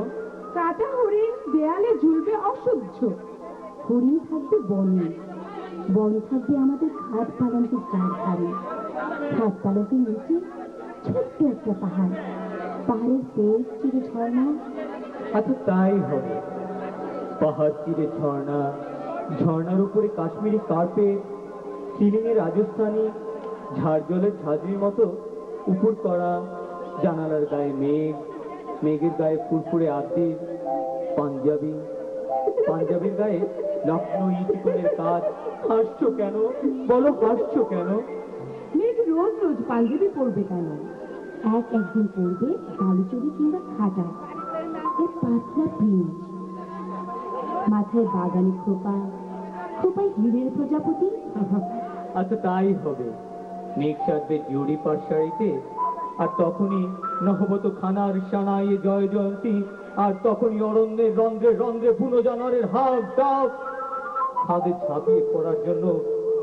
কাটা হরিণ দেয়ালে ঝুলবে অসহ্য হরিণ থাকবে বনে বন থাকবে আমাদের খাট পালনকে ধারে খাট পালকের নিচে ছোট্ট একটা পাহাড় পাহাড়ের পেট চিরে ঝর্ণা আচ্ছা তাই হবে পাহাড় চিরে ঝর্ণা ঝর্ণার উপরে কাশ্মীরি কার্পেট সিলিংয়ে রাজস্থানী ঝাড় জলের ঝাঁঝরির মতো উপর করা জানালার গায়ে মেঘ মেঘের গায়ে ফুরফুরে আতির পাঞ্জাবি পাঞ্জাবির গায়ে লক্ষ্ণৌ চিকনের কাজ। হাসছো কেন বলো, হাসছো কেন? মেয়েটি রোজ রোজ পাঞ্জাবি পরবে কেন? একদিন পরবে বালুচরি কিংবা খাটা, এক পাতলা প্রিন্ট, মাথায় বাগানি খোপা, খোপায় হীরের প্রজাপতি। আচ্ছা তাই হবে। মেঘ সাজবে জুড়ি পাট শাড়িতে, আর তখনই নহবত খানার সানাইয়ে জয় জয়ন্তী, আর তখনই অরণ্যের রন্ধ্রে রন্ধ্রে বুনো জানোয়ারের হাঁক ডাক। খাদে ঝাঁপিয়ে পড়ার জন্য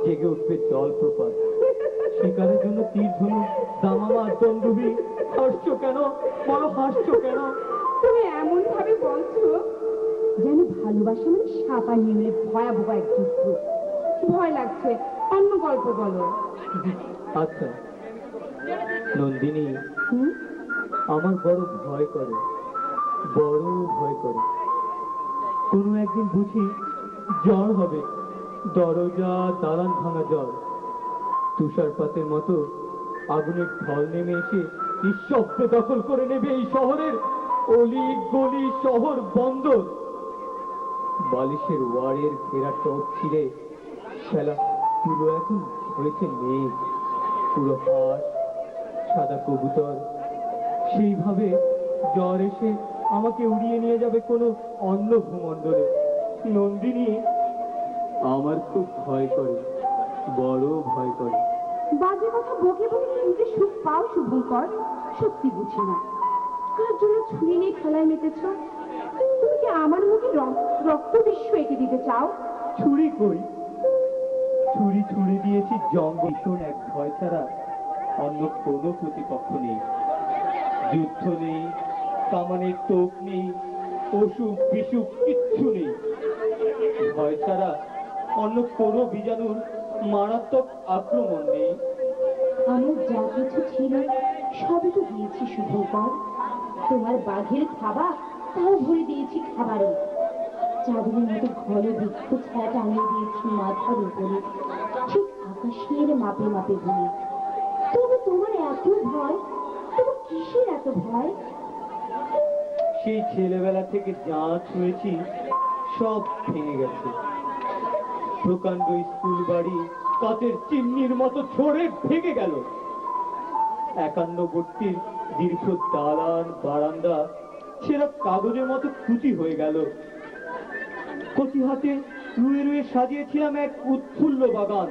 জেগে উঠবে জলপ্রপাত, শিকারের জন্য তীর ধনুক, দামামার দণ্ডুবি। হাসছো কেন বলো, হাসছো কেন? তুমি এমন ভাবে বলছো যেন ভালোবাসা মানে সাপা নিয়ে ভয়াবহ এক যুদ্ধ। ভয় লাগছে, অন্য গল্প বলো। আচ্ছা নন্দিনী, আমার বড় ভয় করে, বড় ভয় করে। কোনো একদিন বুঝি জ্বর হবে, দরজা দালান ভাঙা জ্বর। তুষারপাতের মতো আগুনের ঢল নেমে এসে নিঃশব্দে দখল করে নেবে এই শহরের অলি গলি, শহর বন্দর। বালিশের ওয়ারের ঘেরা টপ ছিঁড়ে খেলা তুলো এখন হয়েছে মেঘ, পুরো হাঁস, সাদা কবুতর। সেইভাবে জ্বর এসে আমাকে উড়িয়ে নিয়ে যাবে কোনো অন্য ভূমণ্ডলে। নন্দিনী, আমার খুব ভয় করে, বড় ভয় করে। বাজে কথা বকে বকে তুমি যে সুখ পাও শুভঙ্কর, সত্যি বুঝি না। কার জন্য ছুরি নিয়ে খেলায় মেতেছ? তুমি কি আমার মুখে রক্ত বিশ্ব এঁকে দিতে চাও? ছুরি কই? ছুরি ছুরি দিয়েছি জঙ্গল। এক ভয় ছাড়া অন্য কোনো প্রতিপক্ষ নেই। যুদ্ধ নেই, কামানের তোপ নেই, অসুখ বিসুখ কিচ্ছু নেই। ভয় ছাড়া অন্য কোনো বীজাণুর মারাত্মক আক্রমণ নেই। আমার যা কিছু ছিল সবই তো দিয়েছি শুভঙ্কর। তোমার বাঘের খাবার তাও ভরে দিয়েছি খাবারে। চাঁদের মতো ঘরে বৃক্ষ ছায়া টাঙিয়ে দিয়েছি মাথার উপরে, ঠিক আকাশের মাপে মাপে ঘুরে। তবে তোমার এত ভয়, তোমার কিসের এত ভয়? সেই ছেলেবেলা থেকে যা ছুঁয়েছি সব ভেঙে গেছে। প্রকাণ্ড স্কুল বাড়ি কাচের চিমনির মতো ঝরে ভেঙে গেল। 51 দীর্ঘ দালান বারান্দা ছেঁড়া কাগজের মতো খুঁটি হয়ে গেল। কচি হাতে রুয়ে রুয়ে সাজিয়েছিলাম এক উৎফুল্ল বাগান।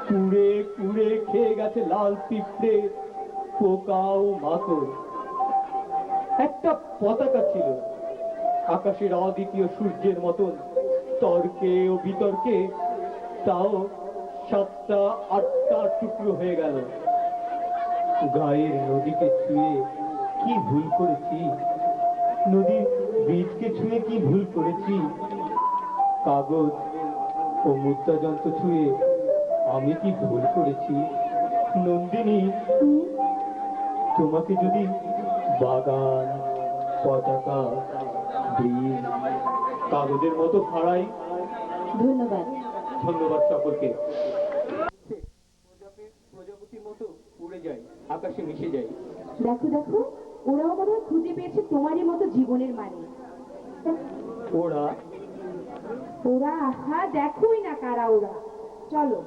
কুড়ে কুড়ে খেয়ে গেছে লাল পিঁপড়ে, পোকা ও মাকড়। একটা পতাকা ছিল আকাশের অদ্বিতীয় সূর্যের মতন, তর্কে ও বিতর্কে তাও 7টা 8টা টুকরো হয়ে গেল। গায়ের নদীকে ছুঁয়ে কি ভুল করেছি, নদীর বীজকে ছুঁয়ে কি ভুল করেছি, কাগজ ও মুদ্রা যন্ত্র ছুঁয়ে আমি কি ভুল করেছি। নন্দিনী, তোমাকে যদি বাগান, পতাকা, বীজ, কাগজের মতো ভাড়াই। ধন্যবাদ। ধন্যবাদ সকলকে। প্রজাপতির মতো উড়ে যাই, আকাশে মিশে যাই। দেখো দেখো, ওরাও বোধ হয় খুঁজে পেয়েছে তোমারই মতো জীবনের মানে। ওরা ওরা আহা, দেখোই না কারা ওরা। চলো।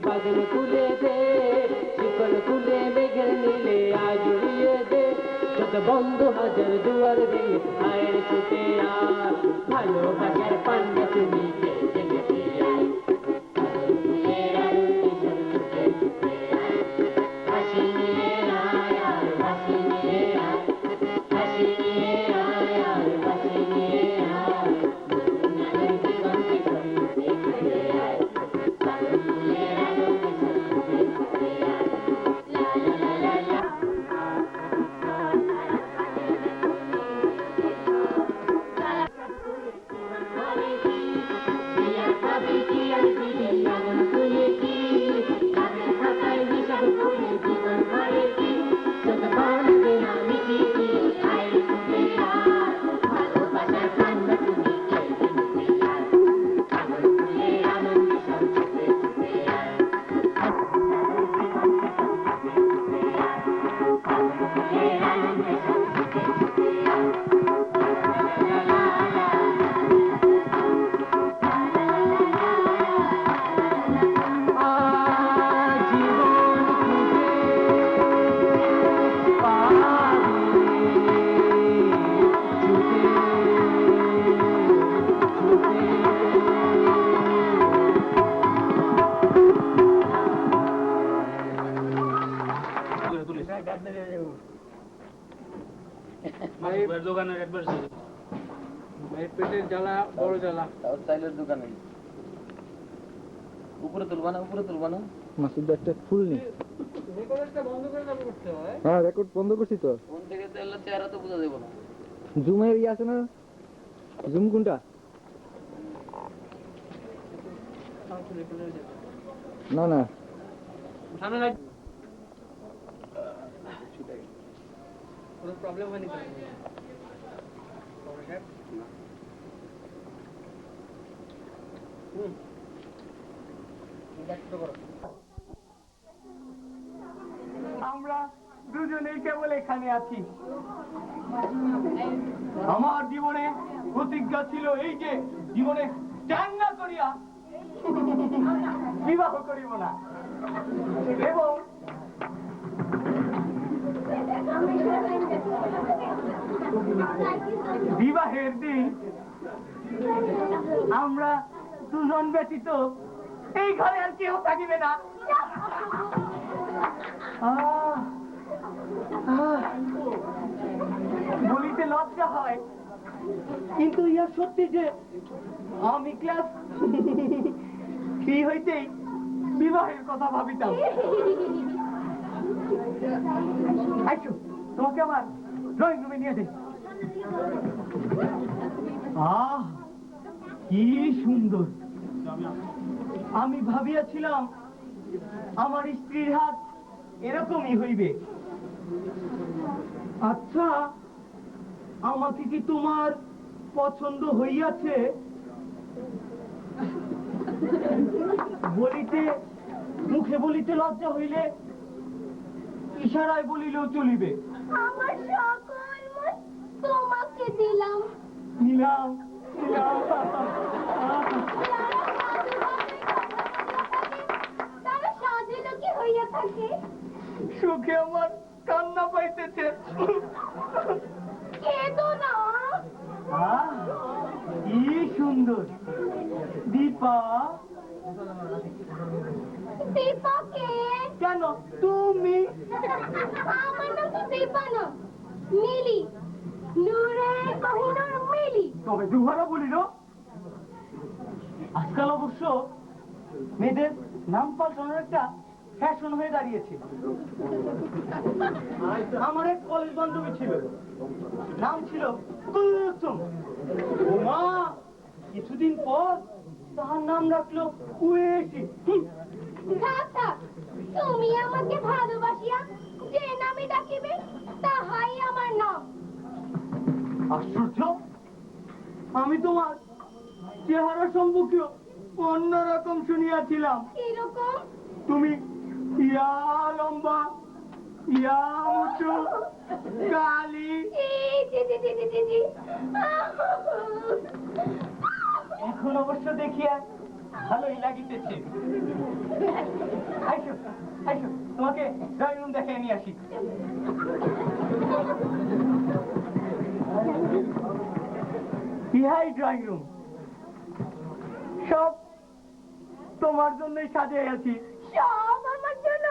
বাদল খুলে দে, শিকল খুলে মেঘের নীলে আজ উড়িয়ে দে। যত বন্ধ হাজার দুয়ার দিয়ে আয়ের ছুটে আর, ভালোবাসার পান্ডা তুমি Happy পেটের জ্বালা বড় জ্বালা চাইলের দোকানে উপরে তুলবা না মাসুদ একটা ফুল নি রেকর্ডটা বন্ধ করে তারপর করতে হয়। হ্যাঁ রেকর্ড বন্ধ করছি তো ফোন থেকে তো এলে চেহারা তো বোঝা যাবে না। জুমের ইয়ে আছে না জুম কোনটা না না কোনো প্রবলেম হয়নি তো? আমরা দুজনেই কেবল এখানে আছি। আমার জীবনে প্রতিজ্ঞা ছিল এই যে জীবনে ত্যাগ না করিয়া বিবাহ করিব না, এবং বিবাহের দিন আমরা দুজন ব্যতীত এই ঘরে আর কেউ থাকিবে না। বলিতে লজ্জা হয়, কিন্তু ইয়া সত্যি যে আমি ক্লাস 3 হইতেই বিবাহের কথা ভাবিতাম। আইসো, তোমাকে আমার ড্রয়িং রুমে নিয়ে যাই। কি সুন্দর! আমি ভাবিয়াছিলাম আমার স্ত্রীর হাত এরকমই হইবে। আচ্ছা, আমাকে কি তোমার পছন্দ হইয়াছে? বলিতে মুখে বলিতে লজ্জা হইলে ইশারায় বলিলেও চলিবে। আমার সকল মন তোমাকে দিলাম। নিলাম তারা সাজিল কি হইয়া থাকে? সুখে আমার কান্না পাইতেছে। কেঁদো না। কি সুন্দর! দীপা। দীপাকে? কেন তুমি? আমার নাম তো দীপা না, মিলি। নূরে কহিনুর মিলি। তবে দুহারা বলিল। আজকাল অবশ্য মেয়েদের নাম পাল্টানোর একটা ফ্যাশন হয়ে দাঁড়িয়েছে। আমার এক কলেজ বান্ধবী ছিল, নাম ছিল কুলসুম। মা কিছুদিন পর তার নাম রাখলো কুয়েশি। থাক থাক, তুমি আমাকে ভালোবাসিয়া যে নামে ডাকিবে তাহাই আমার নাম। আশ্চর্য! আমি তোমার চেহারা সম্পর্কে অন্যরকম শুনিয়াছিলাম। কিরকম? তুমি ইয়া লম্বা, ইয়া উঁচু, কালি। এখন অবশ্য দেখিয়া ভালোই লাগিতেছে। আইসো আইসো, তোমাকে ড্রয়িং রুম দেখে নিয়ে আসি। ইহাই ড্রয়িং রুম। সব তোমার জন্যই সাজিয়ে আছি। সব আমার জন্য?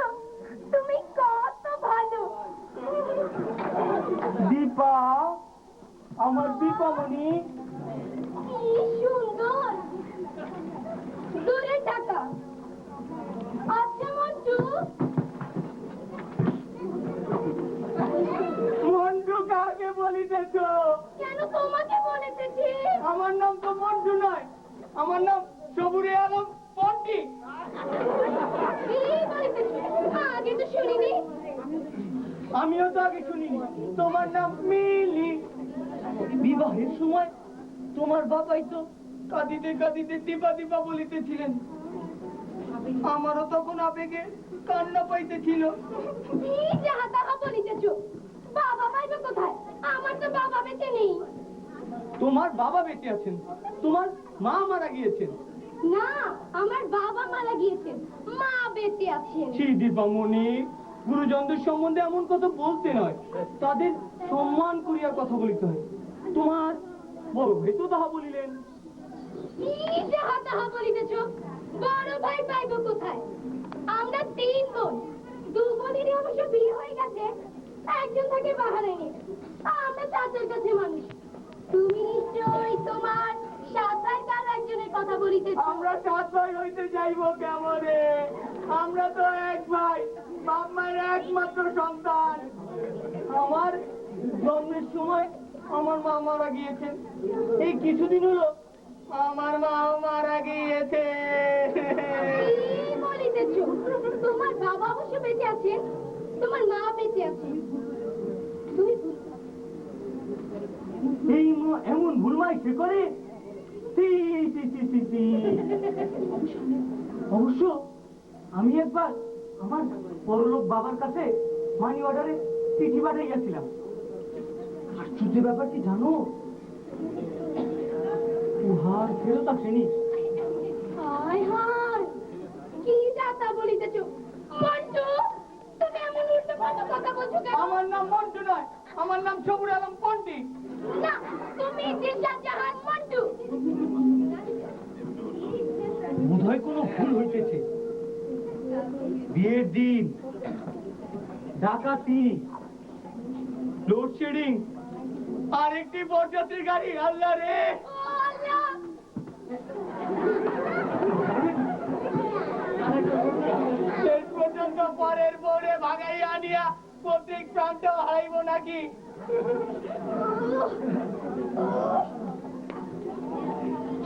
তুমি কত ভালো। দীপা, আমার দীপামণি। কি সুন্দর! দূরে টাকা। আচ্ছা মন্টু। মন্টু কাকে বলিতেছ? কেন তোমাকে বলেছি? আমার নাম তো মন্টু নয়, আমার নাম সবুরে আলম পন্টি। আগে তো শুনিনি। আমিও তো আগে শুনিনি। তোমার নাম মিলি। বিবাহের সময় তোমার বাবাই তো কাঁদিতে কাঁদিতে দীপা দীপা বলিতেছিলেন। আমারও তখন আবেগে কান্না পাইতেছিল। যাহা তাহা বলিতেছ। বাবা পাইবে কোথায়? আমার তো বাবা বেঁচে নেই। তোমার বাবা বেঁচে আছেন, তোমার মা মারা গিয়েছেন। না, আমার বাবা মারা গিয়েছেন, মা বেঁচে আছেন। শ্রী দীপামণি, গুরুজনদের সম্বন্ধে এমন কথা বলতে নয়, তাদের সম্মান করিয়া কথা বলিতে হয়। তোমার বড় ভাই তো তাহা বলিলেন। কি যাহা তাহা বলিতেছ? বড় ভাই পাইব কোথায়? আমরা 3 বোন। 2 বোনেরই অবশ্য বিয়ে হয়ে গেছে, একজন থাকে বাহারাইনে, আমরা চাচার কাছে মানুষ। তুমি নিশ্চয়ই তোমার সাতার কার একজনের কথা বলিতে। আমরা 7 ভাই হইতে যাইব কেমনে? আমরা তো এক ভাই, বাপ মায়ের একমাত্র সন্তান। আমার জন্মের সময় আমার মা মারা গিয়েছেন, এই কিছুদিন হলো আমার মাও মারা গিয়েছে। কি বলিতেছ? তোমার বাবা অবশ্য বেঁচে আছেন, তোমার মা বেঁচে আছে। তুমি এই এমন ভুলমাই সে করে? অবশ্য আমি একবার আমার পরলোক বাবার কাছে মানি অর্ডারে চিঠি পাঠিয়ে গেছিলাম। আশ্চর্য ব্যাপার কি জানো? উহার ফেরত আসেনি। হায় হায়, কি যাতা বলিতেছ? মন্টু, তুমি এমন উল্টো পাল্টা কথা বলছো কেন? আমার নাম মন্টু নয়, আমার নাম সবুর আলম পণ্ডিত। না, তুমি দিলশাদ জাহান মন্টু। বোধহয় কোনো ভুল হইতেছে। বিয়ের দিন ডাকাতি, লোডশেডিং আর একটি বরযাত্রীর গাড়ি। আল্লাহ রে, শেষ পর্যন্ত পরের বোরে ভাগাইয়া আনিয়া প্রত্যেক প্রান্ত হারাইব নাকি?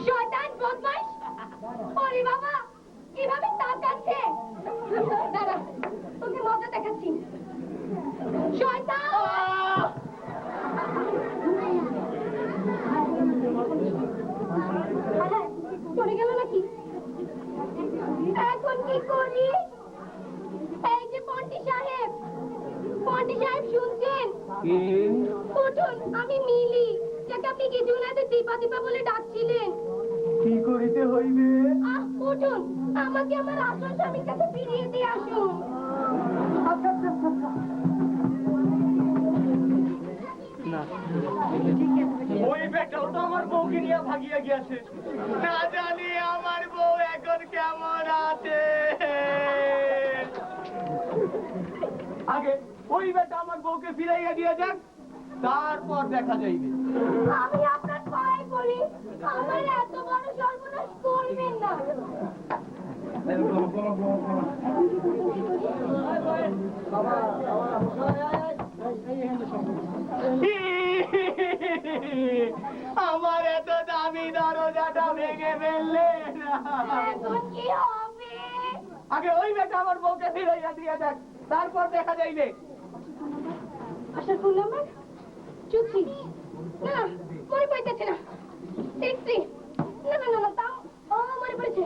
শয়তান বদমাইশ! ওরে বাবা, কিভাবে তাকাচ্ছে! দাঁড়া, তোকে মজা দেখাচ্ছি। শয়তান! চলে গেল নাকি? এখন কি করি? এই যে পন্টি সাহেব শুনছেন? উঠুন, আমি মিলি, যাকে আপনি কিছুক্ষণ আগে দীপা দীপা বলে ডাকছিলেন। কি করিতে হইবে? উঠুন, আমাকে আমার আসল স্বামীর কাছে ফিরিয়ে দিয়ে আসুন। ওই বেটাও তো আমার বউকে নিয়ে ভাগিয়া গিয়াছে। না জানি আমার বউ এখন কেমন আছে। আগে ওই বেটা আমার বউকে ফিরাইয়া দিয়ে যাক, তারপর দেখা যাইবে। আমি আপনার পায়ে পড়ি, আমার এত বড় সর্বনাশ করবেন না। আমার এত দামি দরজাটা ভেঙে ফেললে। এখন কি হবে? আগে ওই বেটা আমার বউকে ফিরাইয়া দিয়ে যাক, তারপর দেখা যাইবে। আশা করলাম চুচি না, মনে পড়তেছে না। দেখছি না না না, তাও মনে পড়েছে।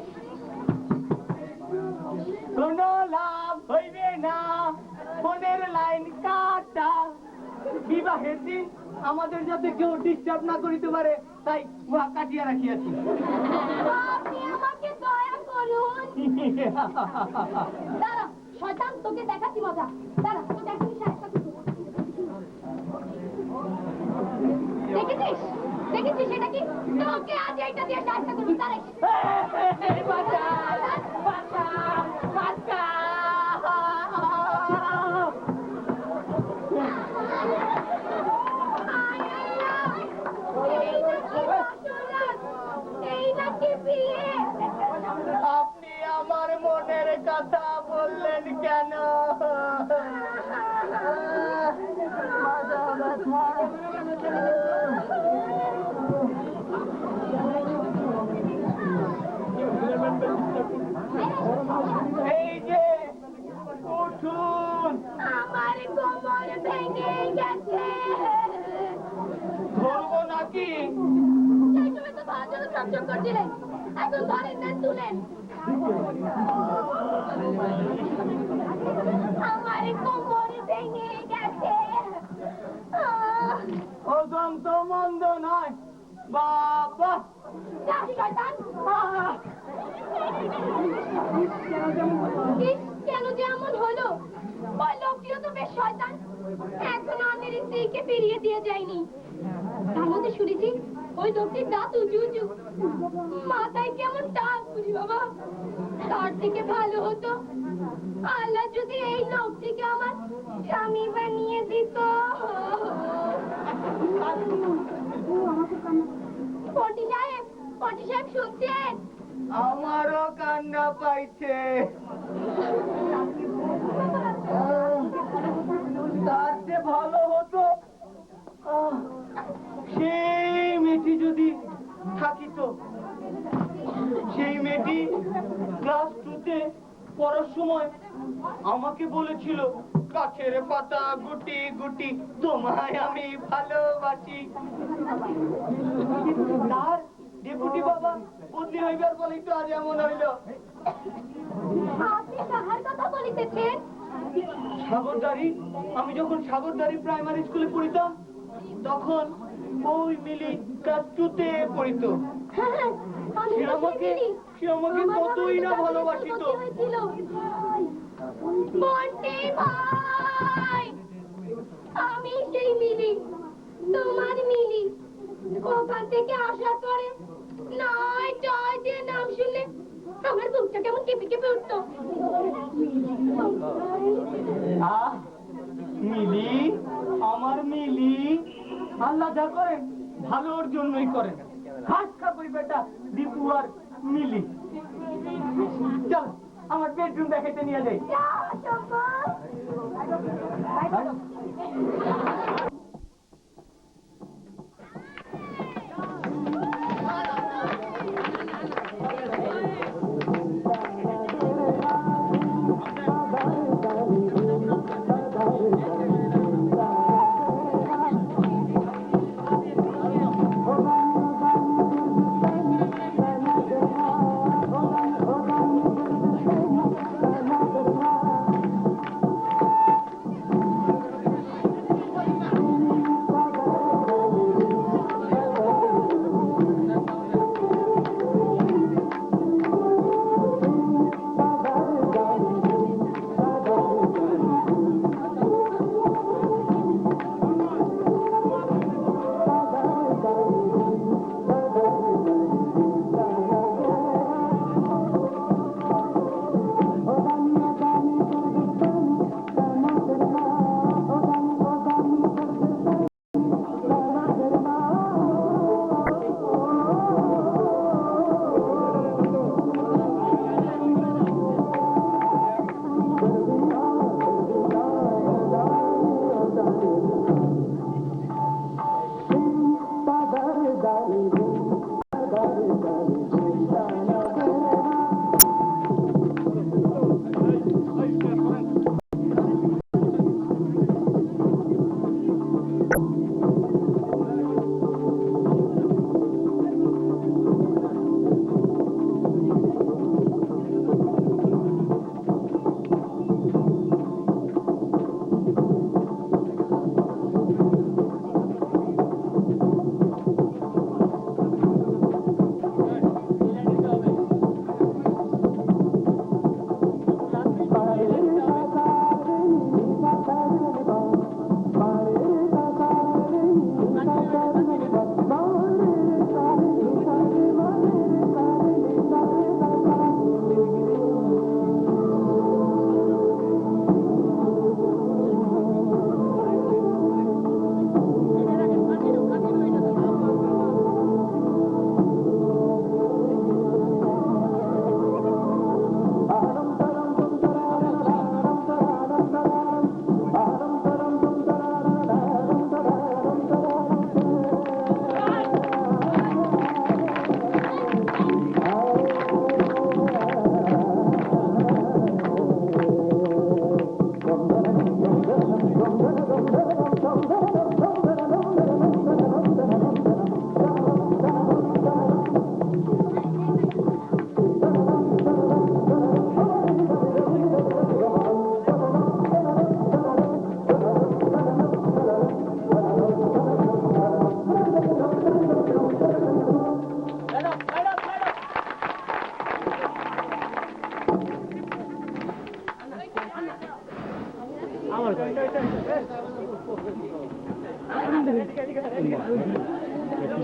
কোনো লাভ হইবে না, ফোনের লাইন কাটা। বিবাহের দিন আমাদের যাতে কেউ ডিস্টার্ব না করিতে পারে, তাই উহা কাটিয়া রাখিয়াছি। আপনি আমাকে দয়া করুন। দাঁড়া শয়তান, তোকে দেখাচ্ছি মজা। দাঁড়া, তোকে এখনই সাহায্য করবো। দেখেছিস দেখেছিস এটা কি? তোকে আজ এইটা দিয়ে সাহায্য করবো। দাঁড়াই আপনি আমার মনের কথা বললেন কেন? এই যে উঠুন, আমার কোমর ভেঙে গেছে। ধরবো নাকি? সেই সময় তো ভালো চকচক করছিলেন, এখন ধরেন না, তুলেন। আমার কোমর ভেঙে গেছে। ওজন তো মন্দ নয় বাবা। যা শয়তান! কেন যে এমন হলো? ওই লোকটিও তো বেশ শয়তান, এখনো আমাদের স্ত্রীকে ফিরিয়ে দিয়ে যায়নি। তার মধ্যে শুনেছি ওই লোকটির দাঁত উঁচু উঁচু, মাথায় কেমন টাক বুঝি বাবা। তার থেকে ভালো হতো আল্লাহ যদি এই লোকটিকে আমার স্বামী বানিয়ে দিত। পটি সাহেব শুনছেন? আমারও কান্না পাইছে। তার যে ভালো হতো সেই মেয়েটি যদি থাকিত। সেই মেয়েটি ক্লাস 2-তে পড়ার সময় আমাকে বলেছিল, গাছের পাতা গুটি গুটি তোমায় আমি ভালোবাসি। তার ডেপুটি বাবা বদলি হইবার বলেই তো আজ এমন হইল। আপনি কাহার কথা বলিতেছেন? সাগরদারি, আমি যখন সাগরদারি প্রাইমারি স্কুলে পড়িতাম তখন ওই মিলি ক্লাস 2-তে পড়িত। সে আমাকে কতই না ভালোবাসিত। বন্টি ভাই, আমি সেই মিলি, তোমার মিলি। ওখান থেকে আসার পরে নয় জয় যে নাম শুনলে আমার বুকটা কেমন কেঁপে কেঁপে উঠতো। মিলি, আমার মিলি, আল্লাহ যা করেন ভালোর জন্যই করেন। খাস খাবি বেটা দীপু আর মিলি। চল আমার বেডরুম দেখাইতে নিয়ে যাই।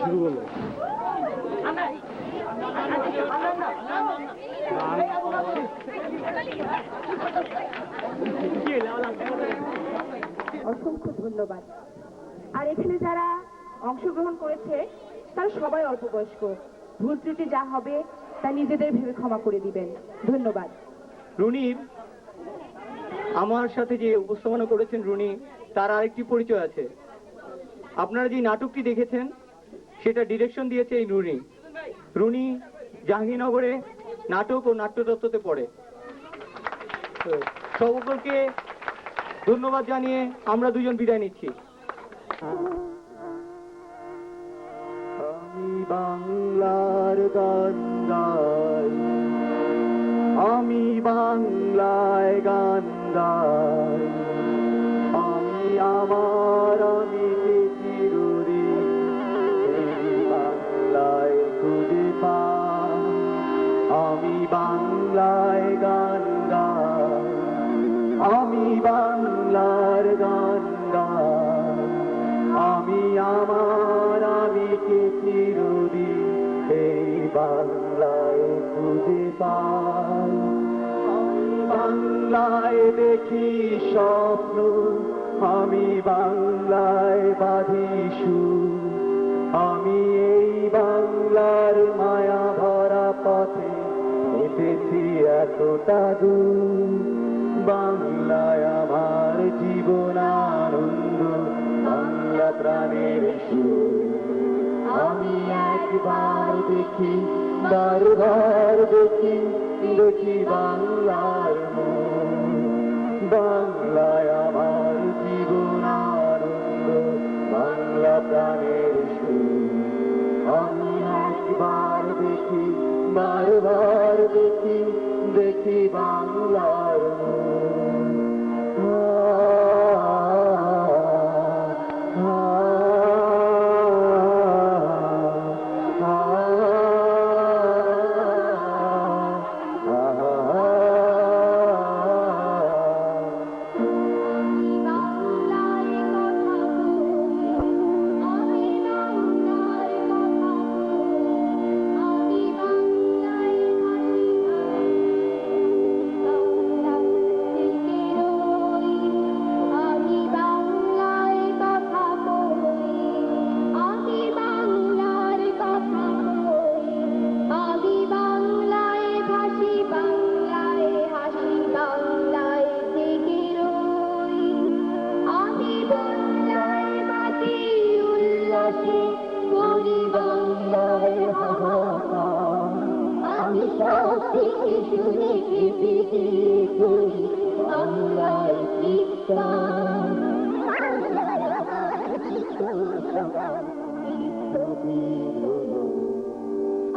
শুরু করলো অসংখ্য ধন্যবাদ। আর এখানে যারা অংশগ্রহণ করেছে তারা সবাই অল্প বয়স্ক। ভুল ত্রুটি যা হবে তা নিজেদের ভেবে ক্ষমা করে দিবেন। ধন্যবাদ। রুনির আমার সাথে যে উপস্থাপনা করেছেন রুনি, তার আরেকটি পরিচয় আছে। আপনারা যে নাটকটি দেখেছেন সেটা ডিরেকশন দিয়েছে এই রুনি। রুনি জাহাঙ্গীরনগরে নাটক ও নাট্যতত্ত্বতে পড়ে। তো সকলকে ধন্যবাদ জানিয়ে আমরা দুজন বিদায় নিচ্ছি। আমি বাংলার গান গাই, আমি বাংলায় গান গাই, আমি আমার আমিকে চিরদিন এই বাংলায় খুঁজে পাই। আমি বাংলায় গান গাই, আমি বাংলার গান গাই, আমি আমার আমিকে চিরদিন এই বাংলায় খুঁজে পাই। আমি বাংলায় দেখি স্বপ্ন, আমি বাংলায় বাঁধি সুর, আমি এই বাংলার মায়া ভরা পথে হেঁটেছি এতটা দূর। বাংলায় আমার জীবন আনন্দ, বাংলা প্রাণের সুর। আমি একবার দেখি, বারবার দেখি, দেখি বাংলার মন। বাংলায় আমার জীবন আনন্দ, বাংলা প্রাণের সুর। আমি একবার দেখি, বারবার দেখি, দেখি বাংলার মন।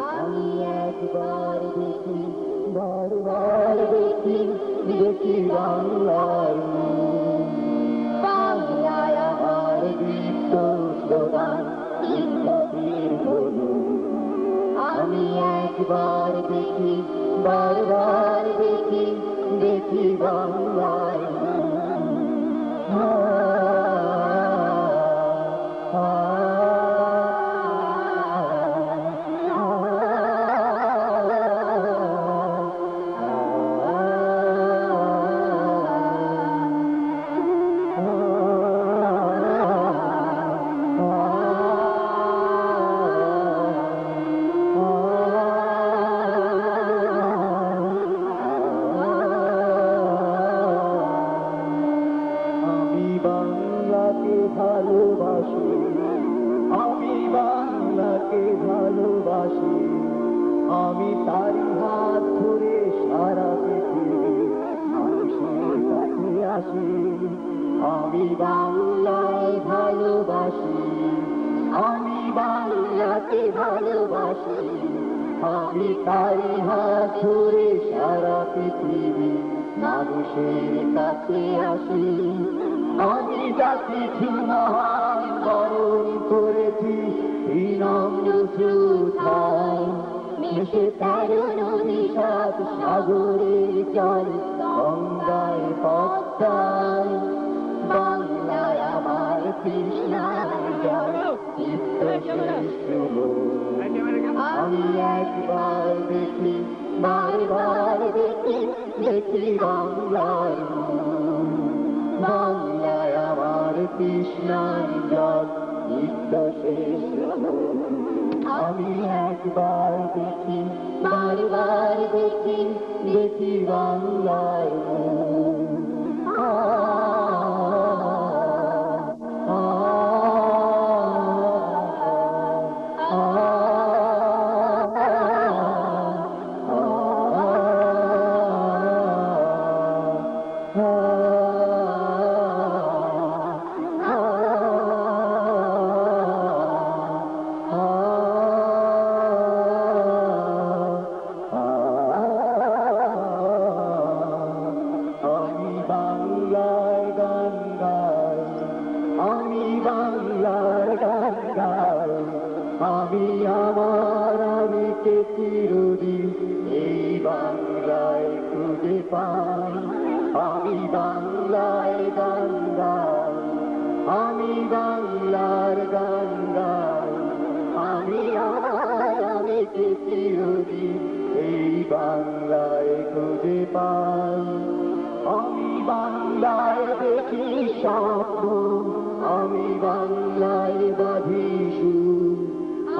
আমি একবার দেখি, বারবার দেখি, দেখি বাংলার মন। বাংলায় আমার দীপ্ত স্লোগান, আমি একবার দেখি, বারবার দেখি, দেখি বাংলার মন। ভালোবাসি, আমি বাংলাকে ভালোবাসি, আমি তারি হাত ধরে সারা পৃথিবী মানুষের কাছে আসি। আমি বাংলায় ভালোবাসি, আমি বাংলাকে ভালোবাসি, আমি তারি হাত ধরে সারা পৃথিবী মানুষের কাছে আসি। আমি জাতি মহান বরণ করেছি বিনম্র শ্রদ্ধায়, মিশে 13 নদী 7 সাগরের জল গঙ্গায় পদ্মায়। বাংলায় আমার কৃষ্ণার জল আমি একবার দেখি, বারবার দেখি, দেখি বাংলার মন। বাংলায় আমার কৃষ্ণার জল নিত্য শেষ আমি একবার দেখি বারবার দেখি দেখি বাংলার আমি আমার আমিকে চিরদিন এই বাংলায় খুঁজে পাই আমি বাংলায় গান গাই আমি বাংলার গান গাই আমি আমার আমিকে চিরদিন এই বাংলায় খুঁজে পাই আমি বাংলায় দেখি স্বপ্ন আমি বাংলায় বাঁধি সুর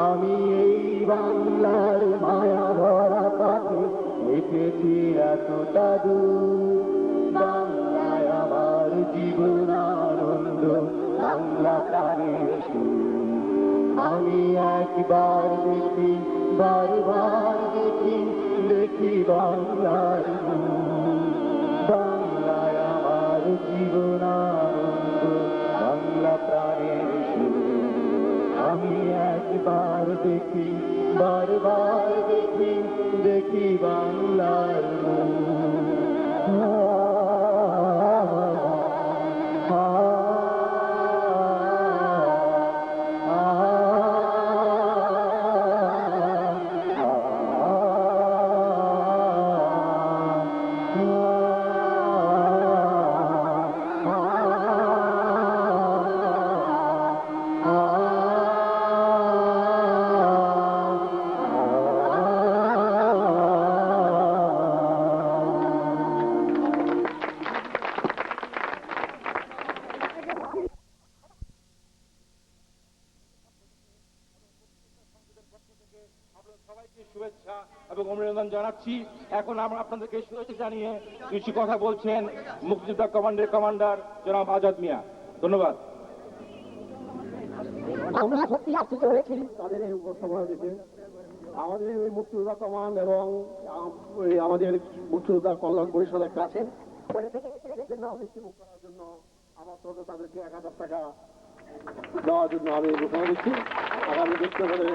আমি এই বাংলার মায়া ভরা পথে লিখেছি এতটা দূর বাংলায় আমার জীবন আনন্দ বাংলা প্রাণের সুর আমি একবার দেখি বারবার দেখি দেখি বাংলার বাংলায় আমার জীবন আনন্দ বাংলা প্রাণের সুর আমি একবার দেখি বারবার দেখি দেখি বাংলার শুভেচ্ছা এবং অভিনন্দন জানাচ্ছি। এখন আমরা আপনাদেরকে শুভেচ্ছা জানিয়ে কিছু কথা বলছেন মুক্তিযোদ্ধা কমান্ডের কমান্ডার জনাব আজাদ মিয়া। ধন্যবাদ। আমরা সত্যি আশ্চর্য হয়েছি তাদের এই উপস্থাপনা দিতে। আমাদের এই মুক্তিযোদ্ধা কমান্ড এবং আমাদের মুক্তিযোদ্ধা কল্যাণ পরিষদ একটা আছে করার জন্য আমার তরফে তাদেরকে 1000 টাকা দেওয়ার জন্য আমি ঘোষণা দিচ্ছি। আগামী দেখতে হলে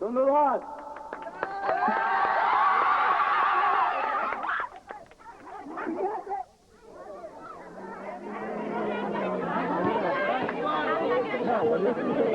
ধন্যবাদ। Thank you.